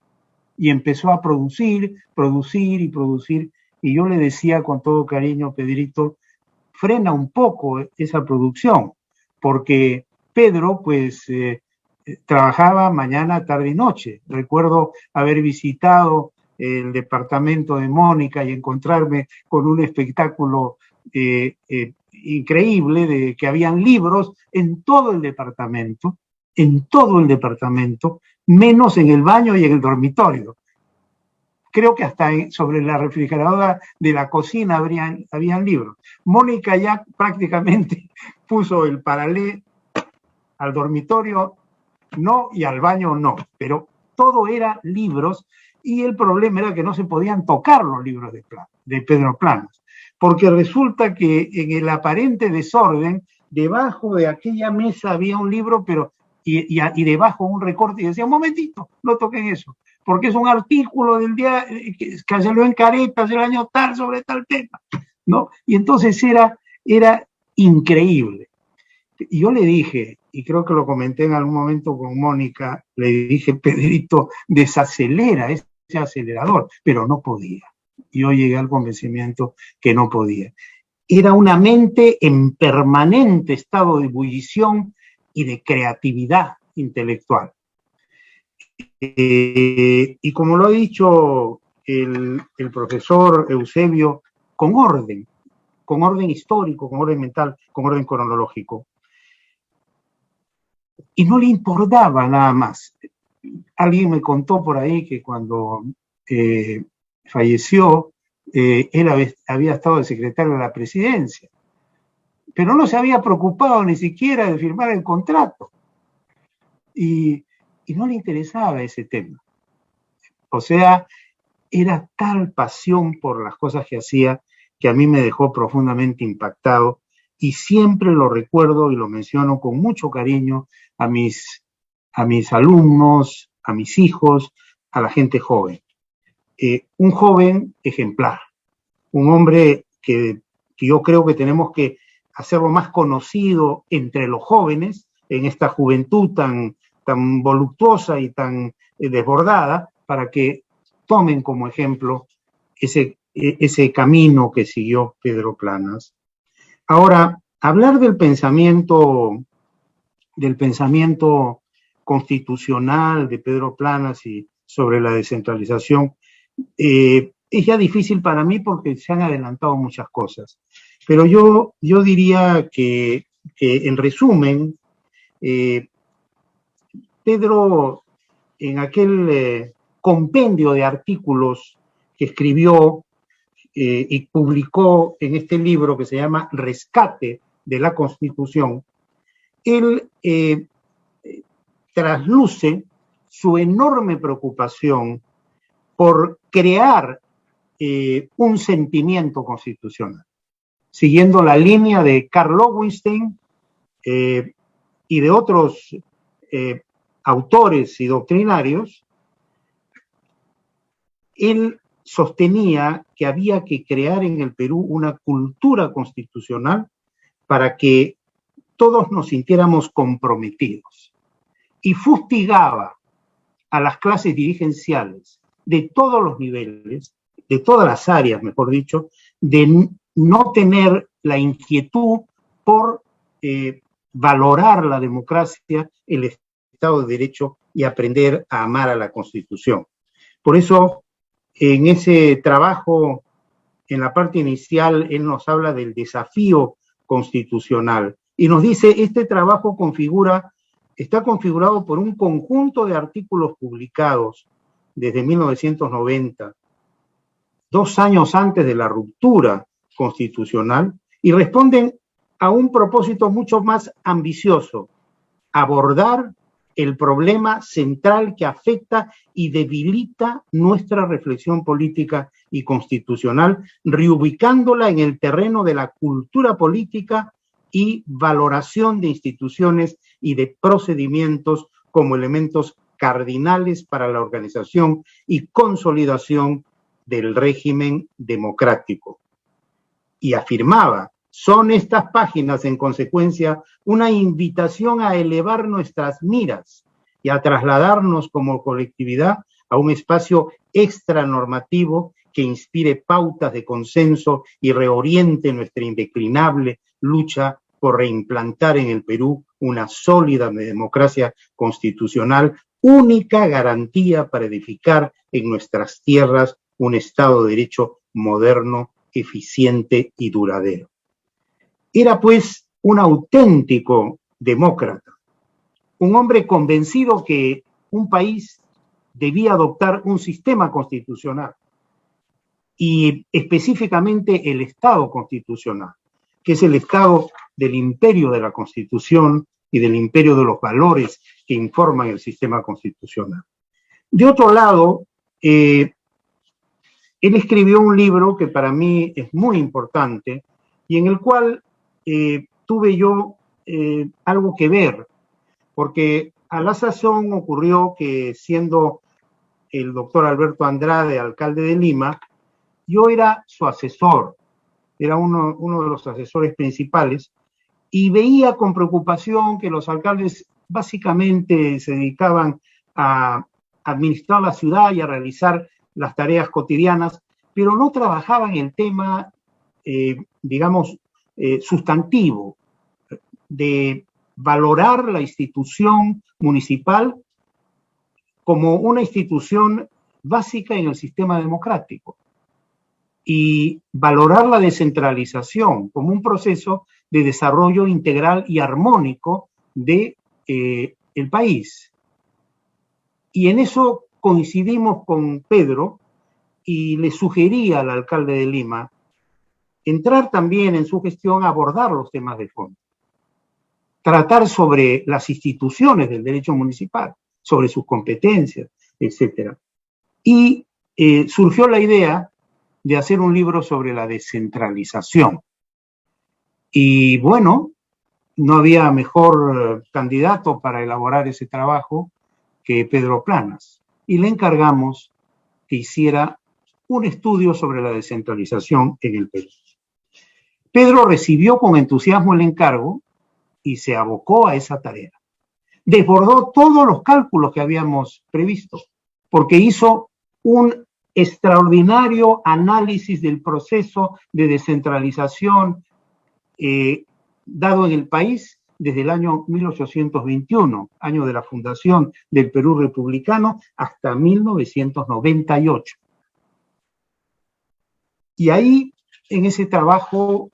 Y empezó a producir, y producir. Y yo le decía con todo cariño, Pedrito, frena un poco esa producción, porque Pedro, pues, trabajaba mañana, tarde y noche. Recuerdo haber visitado el departamento de Mónica y encontrarme con un espectáculo increíble de que habían libros en todo el departamento, menos en el baño y en el dormitorio. Creo que hasta sobre la refrigeradora de la cocina habían libros. Mónica ya prácticamente puso el paralé al dormitorio, no, y al baño no, pero todo era libros, y el problema era que no se podían tocar los libros de Pedro Planas, porque resulta que en el aparente desorden, debajo de aquella mesa había un libro, pero y debajo un recorte, y decía, un momentito, no toquen eso, porque es un artículo del día que salió en Caretas el año tal sobre tal tema, ¿no? Y entonces era increíble. Y yo le dije, y creo que lo comenté en algún momento con Mónica, le dije, Pedrito, desacelera ese acelerador, pero no podía. Yo llegué al convencimiento que no podía. Era una mente en permanente estado de ebullición y de creatividad intelectual. Y como lo ha dicho el profesor Eusebio, con orden histórico, con orden mental, con orden cronológico. Y no le importaba nada más. Alguien me contó por ahí que cuando falleció, él había estado de secretario de la presidencia, pero no se había preocupado ni siquiera de firmar el contrato. Y no le interesaba ese tema. O sea, era tal pasión por las cosas que hacía que a mí me dejó profundamente impactado, y siempre lo recuerdo y lo menciono con mucho cariño a mis alumnos, a mis hijos, a la gente joven. Un joven ejemplar, un hombre que yo creo que tenemos que hacerlo más conocido entre los jóvenes en esta juventud tan voluptuosa y tan desbordada, para que tomen como ejemplo ese camino que siguió Pedro Planas. Ahora, hablar del pensamiento constitucional de Pedro Planas y sobre la descentralización es ya difícil para mí porque se han adelantado muchas cosas. Pero yo diría que en resumen, Pedro, en aquel compendio de artículos que escribió y publicó en este libro que se llama Rescate de la Constitución, él trasluce su enorme preocupación por crear un sentimiento constitucional, siguiendo la línea de Karl Lowenstein y de otros autores y doctrinarios. Él sostenía que había que crear en el Perú una cultura constitucional para que todos nos sintiéramos comprometidos, y fustigaba a las clases dirigenciales de todos los niveles, de todas las áreas, mejor dicho, de no tener la inquietud por valorar la democracia, el Estado de Derecho y aprender a amar a la Constitución. Por eso, en ese trabajo, en la parte inicial, él nos habla del desafío constitucional y nos dice, este trabajo está configurado por un conjunto de artículos publicados desde 1990, 2 años antes de la ruptura constitucional, y responden a un propósito mucho más ambicioso: abordar el problema central que afecta y debilita nuestra reflexión política y constitucional, reubicándola en el terreno de la cultura política y valoración de instituciones y de procedimientos como elementos cardinales para la organización y consolidación del régimen democrático. Y afirmaba, Son estas páginas, en consecuencia, una invitación a elevar nuestras miras y a trasladarnos como colectividad a un espacio extranormativo que inspire pautas de consenso y reoriente nuestra indeclinable lucha por reimplantar en el Perú una sólida democracia constitucional, única garantía para edificar en nuestras tierras un Estado de Derecho moderno, eficiente y duradero. Era pues un auténtico demócrata, un hombre convencido que un país debía adoptar un sistema constitucional y específicamente el Estado constitucional, que es el Estado del imperio de la Constitución y del imperio de los valores que informan el sistema constitucional. De otro lado, él escribió un libro que para mí es muy importante y en el cual tuve yo algo que ver, porque a la sazón ocurrió que siendo el doctor Alberto Andrade alcalde de Lima, yo era su asesor, era uno de los asesores principales, y veía con preocupación que los alcaldes básicamente se dedicaban a administrar la ciudad y a realizar las tareas cotidianas, pero no trabajaban el tema, digamos, sustantivo, de valorar la institución municipal como una institución básica en el sistema democrático y valorar la descentralización como un proceso de desarrollo integral y armónico de el país. Y en eso coincidimos con Pedro y le sugería al alcalde de Lima entrar también en su gestión a abordar los temas de fondo, tratar sobre las instituciones del derecho municipal, sobre sus competencias, etc. Y surgió la idea de hacer un libro sobre la descentralización. Y bueno, no había mejor candidato para elaborar ese trabajo que Pedro Planas. Y le encargamos que hiciera un estudio sobre la descentralización en el Perú. Pedro recibió con entusiasmo el encargo y se abocó a esa tarea. Desbordó todos los cálculos que habíamos previsto, porque hizo un extraordinario análisis del proceso de descentralización dado en el país desde el año 1821, año de la fundación del Perú republicano, hasta 1998. Y ahí, en ese trabajo,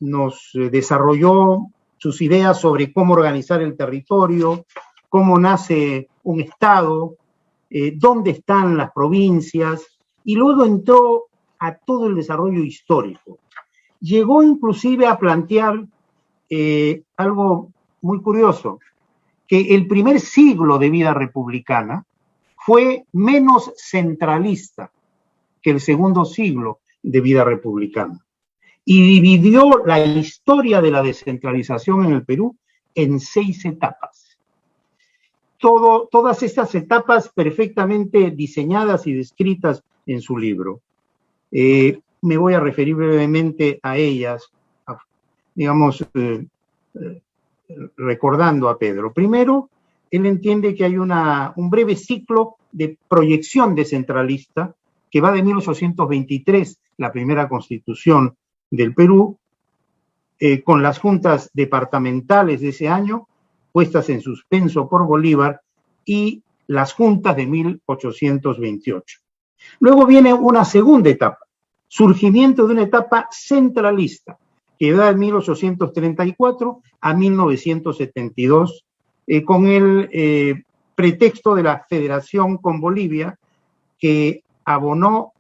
nos desarrolló sus ideas sobre cómo organizar el territorio, cómo nace un Estado, dónde están las provincias, y luego entró a todo el desarrollo histórico. Llegó inclusive a plantear algo muy curioso, que el primer siglo de vida republicana fue menos centralista que el segundo siglo de vida republicana. Y dividió la historia de la descentralización en el Perú en 6 etapas. Todas estas etapas perfectamente diseñadas y descritas en su libro. Me voy a referir brevemente a ellas, digamos, recordando a Pedro. Primero, él entiende que hay un breve ciclo de proyección descentralista que va de 1823, la primera constitución del Perú, con las juntas departamentales de ese año, puestas en suspenso por Bolívar, y las juntas de 1828. Luego viene una segunda etapa, surgimiento de una etapa centralista, que va de 1834 a 1972, con el pretexto de la federación con Bolivia, que abonó,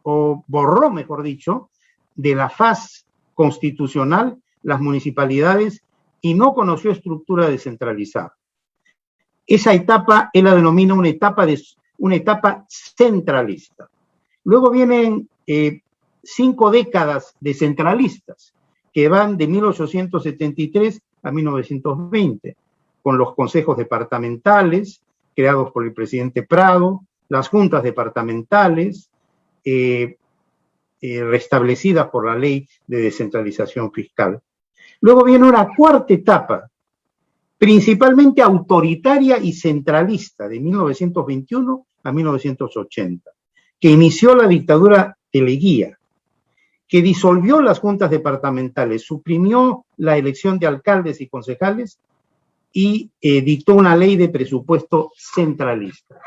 o borró, mejor dicho, de la faz constitucional las municipalidades y no conoció estructura descentralizada. Esa etapa él la denomina una etapa centralista. Luego vienen 5 décadas de centralistas, que van de 1873 a 1920, con los consejos departamentales creados por el presidente Prado, las juntas departamentales, restablecidas por la ley de descentralización fiscal. Luego viene una cuarta etapa, principalmente autoritaria y centralista, de 1921 a 1980, que inició la dictadura de Leguía, que disolvió las juntas departamentales, suprimió la elección de alcaldes y concejales y dictó una ley de presupuesto centralista.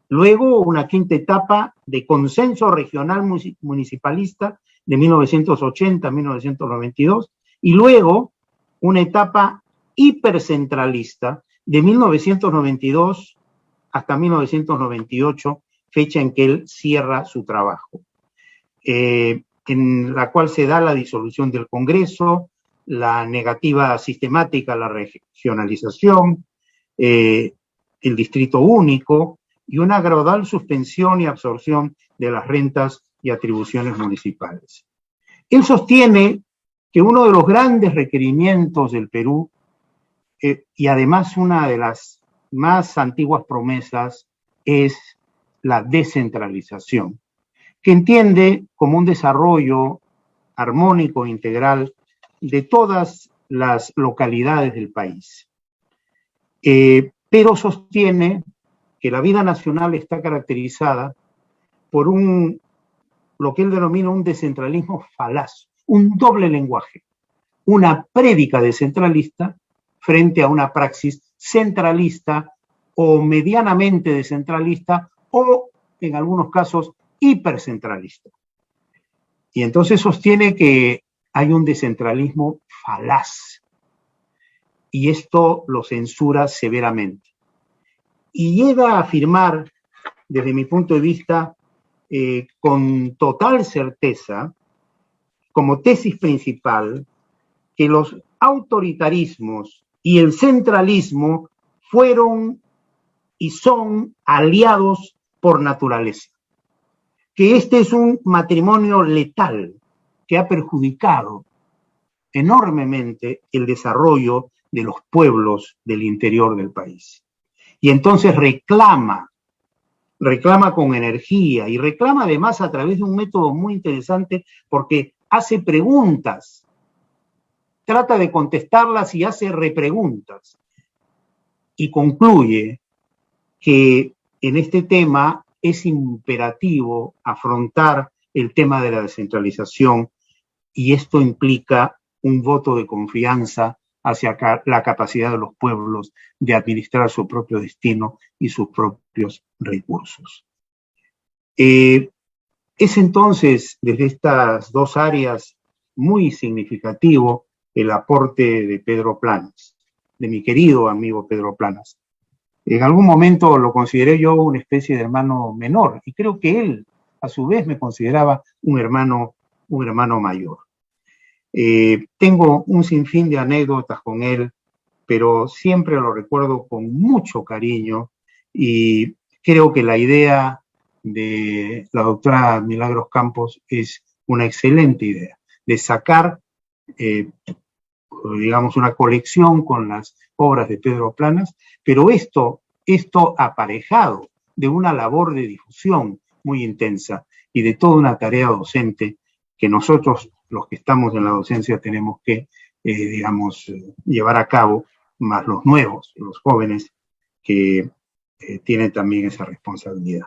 Luego una quinta etapa de consenso regional municipalista de 1980 a 1992 y luego una etapa hipercentralista de 1992 hasta 1998, fecha en que él cierra su trabajo, en la cual se da la disolución del Congreso, la negativa sistemática a la regionalización, el distrito único y una gradual suspensión y absorción de las rentas y atribuciones municipales. Él sostiene que uno de los grandes requerimientos del Perú, y además una de las más antiguas promesas, es la descentralización, que entiende como un desarrollo armónico e integral de todas las localidades del país. Pero sostiene que la vida nacional está caracterizada por lo que él denomina un descentralismo falaz, un doble lenguaje, una prédica descentralista frente a una praxis centralista o medianamente descentralista o, en algunos casos, hipercentralista. Y entonces sostiene que hay un descentralismo falaz y esto lo censura severamente. Y llega a afirmar, desde mi punto de vista, con total certeza, como tesis principal, que los autoritarismos y el centralismo fueron y son aliados por naturaleza, que este es un matrimonio letal que ha perjudicado enormemente el desarrollo de los pueblos del interior del país. Y entonces reclama con energía y reclama además a través de un método muy interesante porque hace preguntas, trata de contestarlas y hace repreguntas. Y concluye que en este tema es imperativo afrontar el tema de la descentralización y esto implica un voto de confianza hacia la capacidad de los pueblos de administrar su propio destino y sus propios recursos. Es entonces, desde estas dos áreas, muy significativo el aporte de Pedro Planas, de mi querido amigo Pedro Planas. En algún momento lo consideré yo una especie de hermano menor, y creo que él, a su vez, me consideraba un hermano mayor. Tengo un sinfín de anécdotas con él, pero siempre lo recuerdo con mucho cariño y creo que la idea de la doctora Milagros Campos es una excelente idea, de sacar, digamos, una colección con las obras de Pedro Planas, pero esto aparejado de una labor de difusión muy intensa y de toda una tarea docente que nosotros, los que estamos en la docencia, tenemos que, digamos, llevar a cabo, más los nuevos, los jóvenes, que tienen también esa responsabilidad.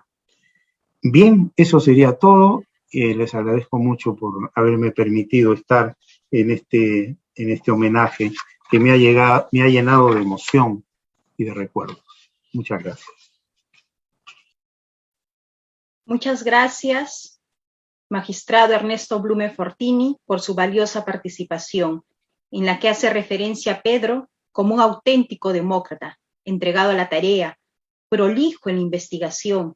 Bien, eso sería todo. Les agradezco mucho por haberme permitido estar en este homenaje que me ha llenado de emoción y de recuerdos. Muchas gracias. Muchas gracias, magistrado Ernesto Blume Fortini, por su valiosa participación, en la que hace referencia a Pedro como un auténtico demócrata, entregado a la tarea, prolijo en la investigación.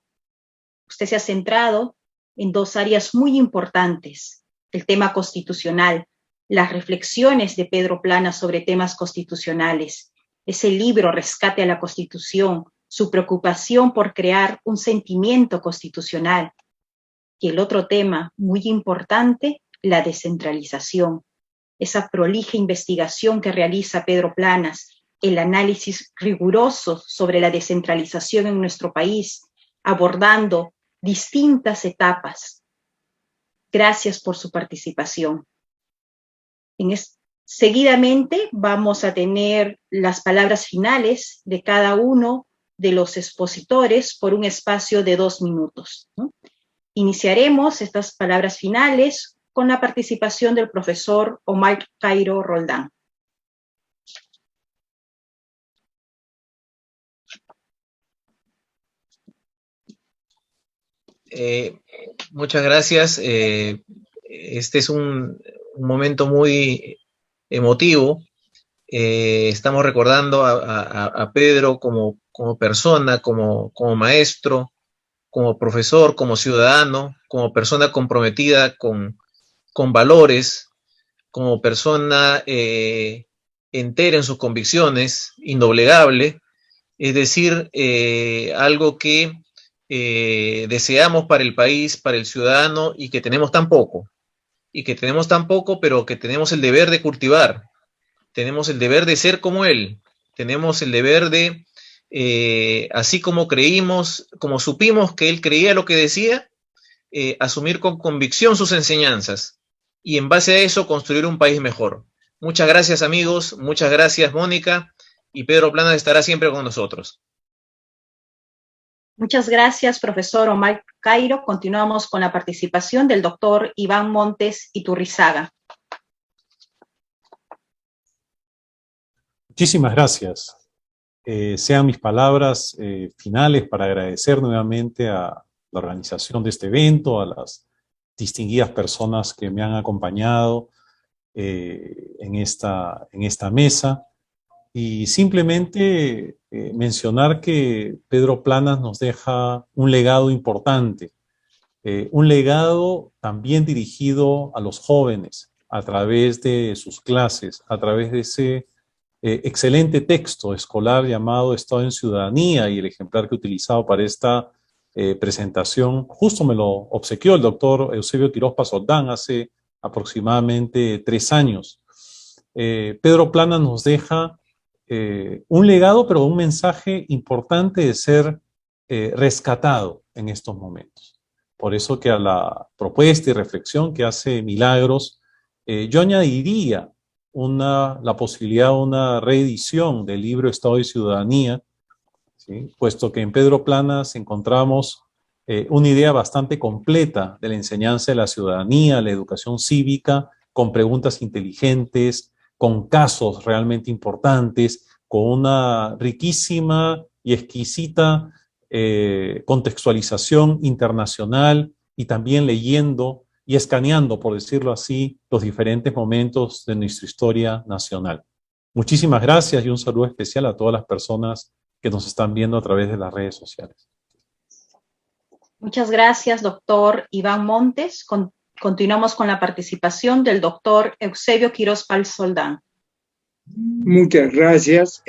Usted se ha centrado en dos áreas muy importantes: el tema constitucional, las reflexiones de Pedro Planas sobre temas constitucionales, ese libro Rescate a la Constitución, su preocupación por crear un sentimiento constitucional. Y el otro tema muy importante, la descentralización, esa prolija investigación que realiza Pedro Planas, el análisis riguroso sobre la descentralización en nuestro país, abordando distintas etapas, Gracias por su participación. Seguidamente vamos a tener las palabras finales de cada uno de los expositores por un espacio de 2 minutos, ¿no? Iniciaremos estas palabras finales con la participación del profesor Omar Cairo Roldán. Muchas gracias. Este es un momento muy emotivo. Estamos recordando a Pedro como persona, como maestro, como profesor, como ciudadano, como persona comprometida con valores, como persona entera en sus convicciones, indoblegable, es decir, algo que deseamos para el país, para el ciudadano, y que tenemos tan poco, pero que tenemos el deber de cultivar, tenemos el deber de ser como él, tenemos el deber de, así como creímos, como supimos que él creía lo que decía, asumir con convicción sus enseñanzas y en base a eso construir un país mejor. Muchas gracias, amigos, muchas gracias, Mónica, y Pedro Planas estará siempre con nosotros. Muchas gracias, profesor Omar Cairo. Continuamos con la participación del doctor Iván Montes Iturrizaga. Muchísimas gracias. Sean mis palabras finales para agradecer nuevamente a la organización de este evento, a las distinguidas personas que me han acompañado en esta mesa, y simplemente mencionar que Pedro Planas nos deja un legado importante, un legado también dirigido a los jóvenes a través de sus clases, a través de ese excelente texto escolar llamado Estado en Ciudadanía, y el ejemplar que he utilizado para esta presentación justo me lo obsequió el doctor Eusebio Quiroz Pasoldán hace aproximadamente 3 años. Pedro Planas nos deja un legado, pero un mensaje importante de ser rescatado en estos momentos. Por eso que a la propuesta y reflexión que hace Milagros, yo añadiría la posibilidad de una reedición del libro Estado y Ciudadanía, ¿sí? Puesto que en Pedro Planas encontramos una idea bastante completa de la enseñanza de la ciudadanía, la educación cívica, con preguntas inteligentes, con casos realmente importantes, con una riquísima y exquisita contextualización internacional, y también leyendo y escaneando, por decirlo así, los diferentes momentos de nuestra historia nacional. Muchísimas gracias y un saludo especial a todas las personas que nos están viendo a través de las redes sociales. Muchas gracias, doctor Iván Montes. Continuamos con la participación del doctor Eusebio Quiroz Pasoldán. Muchas gracias.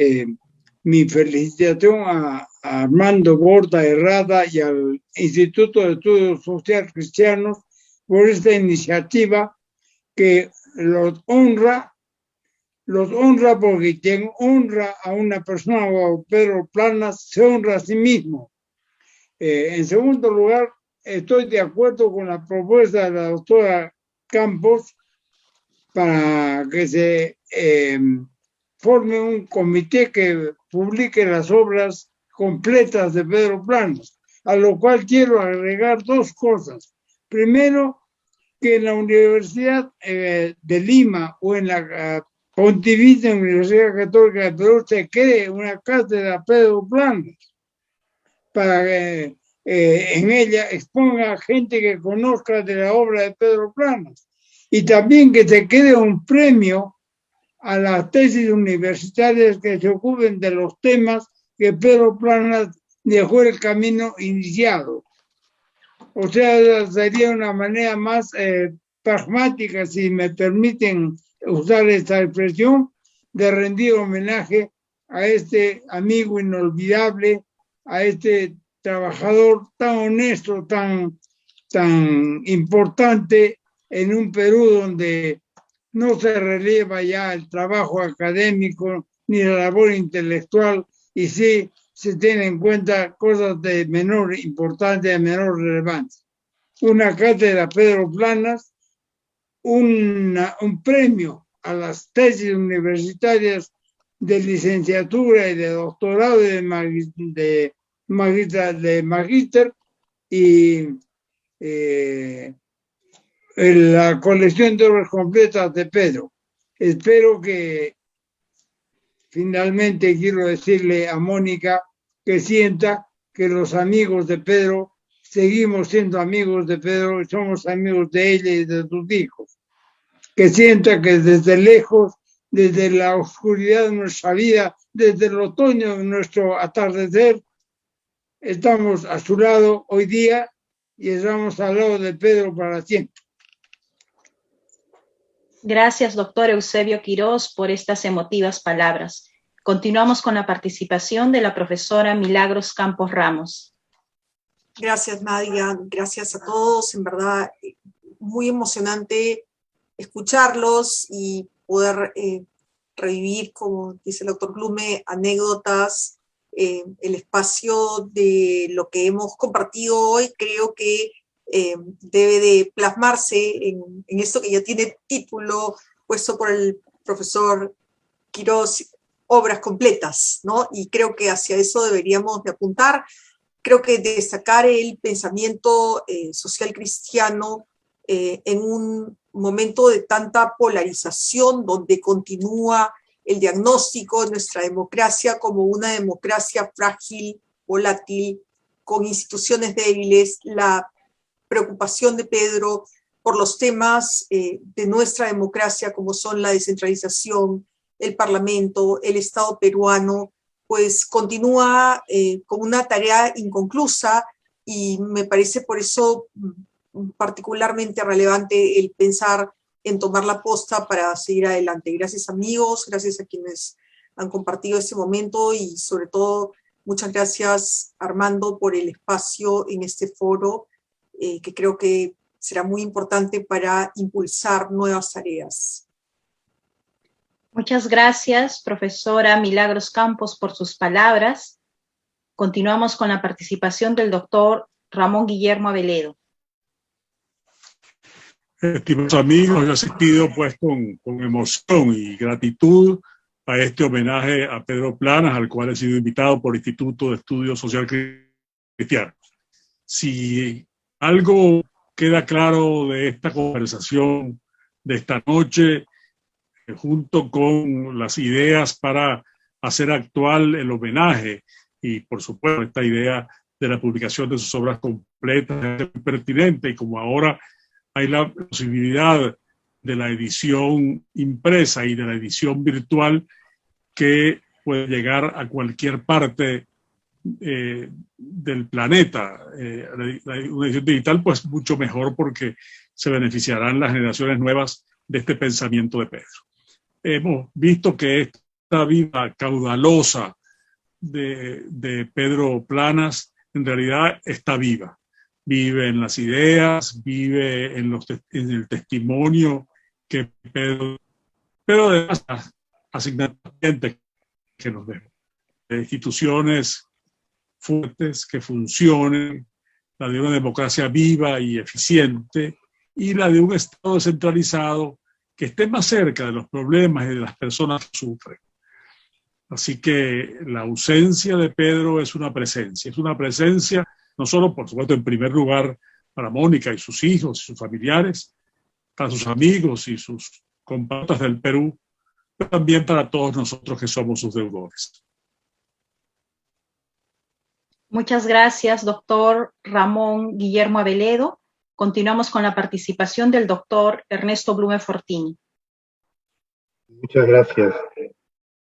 Mi felicitación a Armando Borda Herrada y al Instituto de Estudios Social Cristianos por esta iniciativa que los honra porque quien honra a una persona como Pedro Planas se honra a sí mismo. En segundo lugar, estoy de acuerdo con la propuesta de la doctora Campos para que se forme un comité que publique las obras completas de Pedro Planas, a lo cual quiero agregar 2 cosas. Primero, que en la Universidad de Lima o en la Pontificia Universidad Católica de Perú se cree una cátedra Pedro Planas, para que en ella exponga gente que conozca de la obra de Pedro Planas, y también que se cree un premio a las tesis universitarias que se ocupen de los temas que Pedro Planas dejó el camino iniciado. O sea, sería una manera más pragmática, si me permiten usar esta expresión, de rendir homenaje a este amigo inolvidable, a este trabajador tan honesto, tan importante en un Perú donde no se releva ya el trabajo académico ni la labor intelectual, y sí se tienen en cuenta cosas de menor importancia, de menor relevancia. una cátedra Pedro Planas, un premio a las tesis universitarias de licenciatura y de doctorado de magíster y la colección de obras completas de Pedro. Espero que finalmente quiero decirle a Mónica que sienta que los amigos de Pedro seguimos siendo amigos de Pedro y somos amigos de ella y de sus hijos. Que sienta que desde lejos, desde la oscuridad de nuestra vida, desde el otoño de nuestro atardecer, estamos a su lado hoy día y estamos al lado de Pedro para siempre. Gracias, doctor Eusebio Quirós, por estas emotivas palabras. Continuamos con la participación de la profesora Milagros Campos Ramos. Gracias, Nadia. Gracias a todos. En verdad, muy emocionante escucharlos y poder revivir, como dice el doctor Blume, anécdotas, el espacio de lo que hemos compartido hoy. Creo que debe de plasmarse en esto que ya tiene título puesto por el profesor Quirós, obras completas, ¿no? Y creo que hacia eso deberíamos de apuntar. Creo que destacar el pensamiento social cristiano en un momento de tanta polarización, donde continúa el diagnóstico de nuestra democracia como una democracia frágil, volátil, con instituciones débiles, la preocupación de Pedro por los temas de nuestra democracia, como son la descentralización, el Parlamento, el Estado peruano, pues continúa con una tarea inconclusa, y me parece por eso particularmente relevante el pensar en tomar la posta para seguir adelante. Gracias, amigos, gracias a quienes han compartido este momento, y sobre todo muchas gracias, Armando, por el espacio en este foro, que creo que será muy importante para impulsar nuevas tareas. Muchas gracias, profesora Milagros Campos, por sus palabras. Continuamos con la participación del doctor Ramón Guillermo Aveledo. Estimados amigos, yo he asistido pues con emoción y gratitud a este homenaje a Pedro Planas, al cual he sido invitado por el Instituto de Estudios Social Cristianos. Si algo queda claro de esta conversación de esta noche, junto con las ideas para hacer actual el homenaje y, por supuesto, esta idea de la publicación de sus obras completas es pertinente, y como ahora hay la posibilidad de la edición impresa y de la edición virtual que puede llegar a cualquier parte del planeta, una edición digital, pues mucho mejor, porque se beneficiarán las generaciones nuevas de este pensamiento de Pedro. Hemos visto que esta vida caudalosa de Pedro Planas en realidad está viva. Vive en las ideas, vive en el testimonio que Pedro, pero además asignaturas que nos dejó, de instituciones fuertes que funcionen, la de una democracia viva y eficiente, y la de un Estado descentralizado que esté más cerca de los problemas y de las personas que sufren. Así que la ausencia de Pedro es una presencia no solo, por supuesto, en primer lugar para Mónica y sus hijos y sus familiares, para sus amigos y sus compatriotas del Perú, pero también para todos nosotros que somos sus deudores. Muchas gracias, doctor Ramón Guillermo Aveledo. Continuamos con la participación del doctor Ernesto Blume Fortini. Muchas gracias.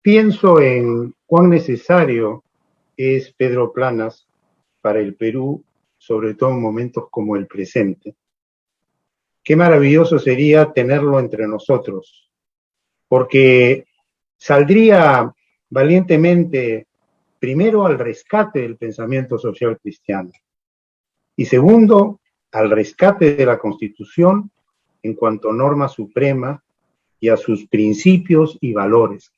Pienso en cuán necesario es Pedro Planas para el Perú, sobre todo en momentos como el presente. Qué maravilloso sería tenerlo entre nosotros, porque saldría valientemente, primero, al rescate del pensamiento social cristiano, y segundo, al rescate de la Constitución en cuanto a norma suprema y a sus principios y valores.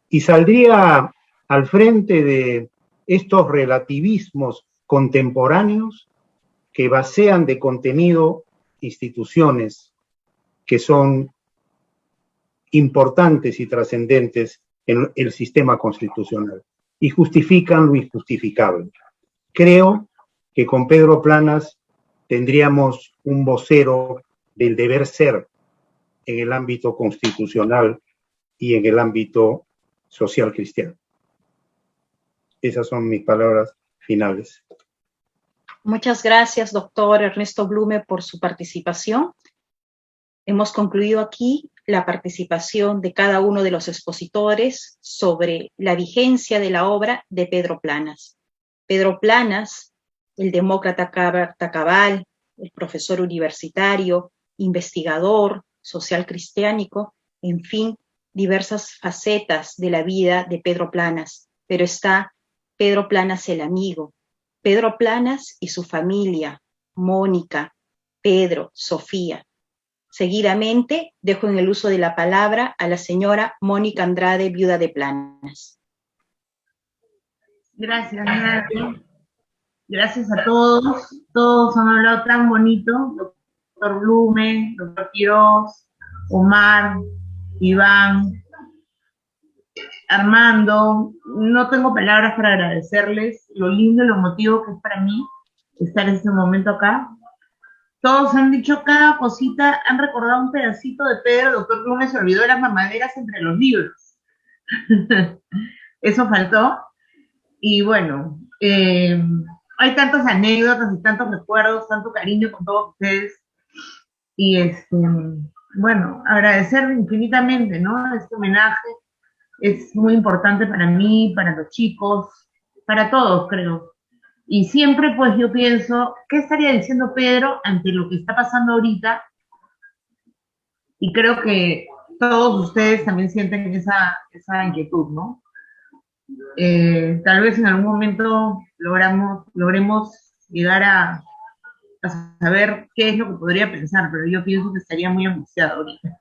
Y saldría al frente de estos relativismos contemporáneos que vacían de contenido instituciones que son importantes y trascendentes en el sistema constitucional y justifican lo injustificable. Creo que con Pedro Planas tendríamos un vocero del deber ser en el ámbito constitucional y en el ámbito social cristiano. Esas son mis palabras finales. Muchas gracias, doctor Ernesto Blume, por su participación. Hemos concluido aquí la participación de cada uno de los expositores sobre la vigencia de la obra de Pedro Planas. Pedro Planas, el demócrata cabal, el profesor universitario, investigador, social cristiánico, en fin, diversas facetas de la vida de Pedro Planas, pero está Pedro Planas el amigo, Pedro Planas y su familia, Mónica, Pedro, Sofía. Seguidamente, dejo en el uso de la palabra a la señora Mónica Andrade, viuda de Planas. Gracias, Nadia. Gracias a todos. Todos han hablado tan bonito. Doctor Blume, doctor Quiroz, Omar, Iván, Armando. No tengo palabras para agradecerles lo lindo y lo emotivo que es para mí estar en este momento acá. Todos han dicho cada cosita, han recordado un pedacito de Pedro. Doctor Blume se olvidó de las mamaderas entre los libros. Eso faltó. Y bueno, hay tantas anécdotas y tantos recuerdos, tanto cariño con todos ustedes. Y bueno, agradecer infinitamente, ¿no? Este homenaje es muy importante para mí, para los chicos, para todos, creo. Y siempre, pues, yo pienso, ¿qué estaría diciendo Pedro ante lo que está pasando ahorita? Y creo que todos ustedes también sienten esa inquietud, ¿no? Tal vez en algún momento logremos llegar a saber qué es lo que podría pensar, pero yo pienso que estaría muy angustiado ahorita.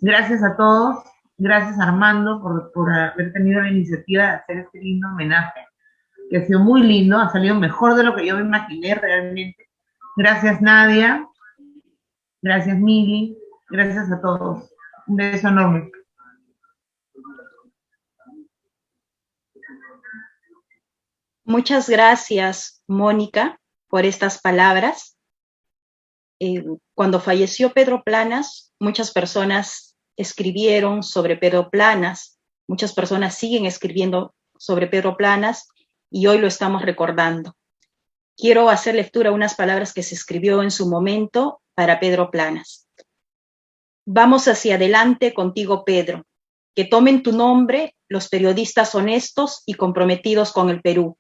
Gracias a todos, gracias Armando por haber tenido la iniciativa de hacer este lindo homenaje, que ha sido muy lindo, ha salido mejor de lo que yo me imaginé realmente. Gracias Nadia, gracias Mili, gracias a todos. Un beso enorme. Muchas gracias, Mónica, por estas palabras. Cuando falleció Pedro Planas, muchas personas escribieron sobre Pedro Planas, muchas personas siguen escribiendo sobre Pedro Planas y hoy lo estamos recordando. Quiero hacer lectura a unas palabras que se escribió en su momento para Pedro Planas. Vamos hacia adelante contigo, Pedro, que tomen tu nombre los periodistas honestos y comprometidos con el Perú.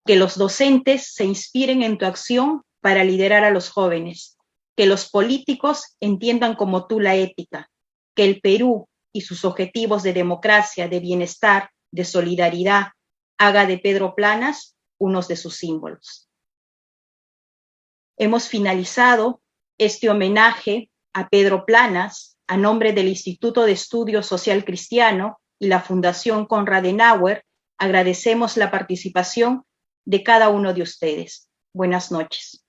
Que los docentes se inspiren en tu acción para liderar a los jóvenes, que los políticos entiendan como tú la ética, que el Perú y sus objetivos de democracia, de bienestar, de solidaridad, haga de Pedro Planas unos de sus símbolos. Hemos finalizado este homenaje a Pedro Planas a nombre del Instituto de Estudios Social Cristiano y la Fundación Konrad Adenauer. Agradecemos la participación de cada uno de ustedes. Buenas noches.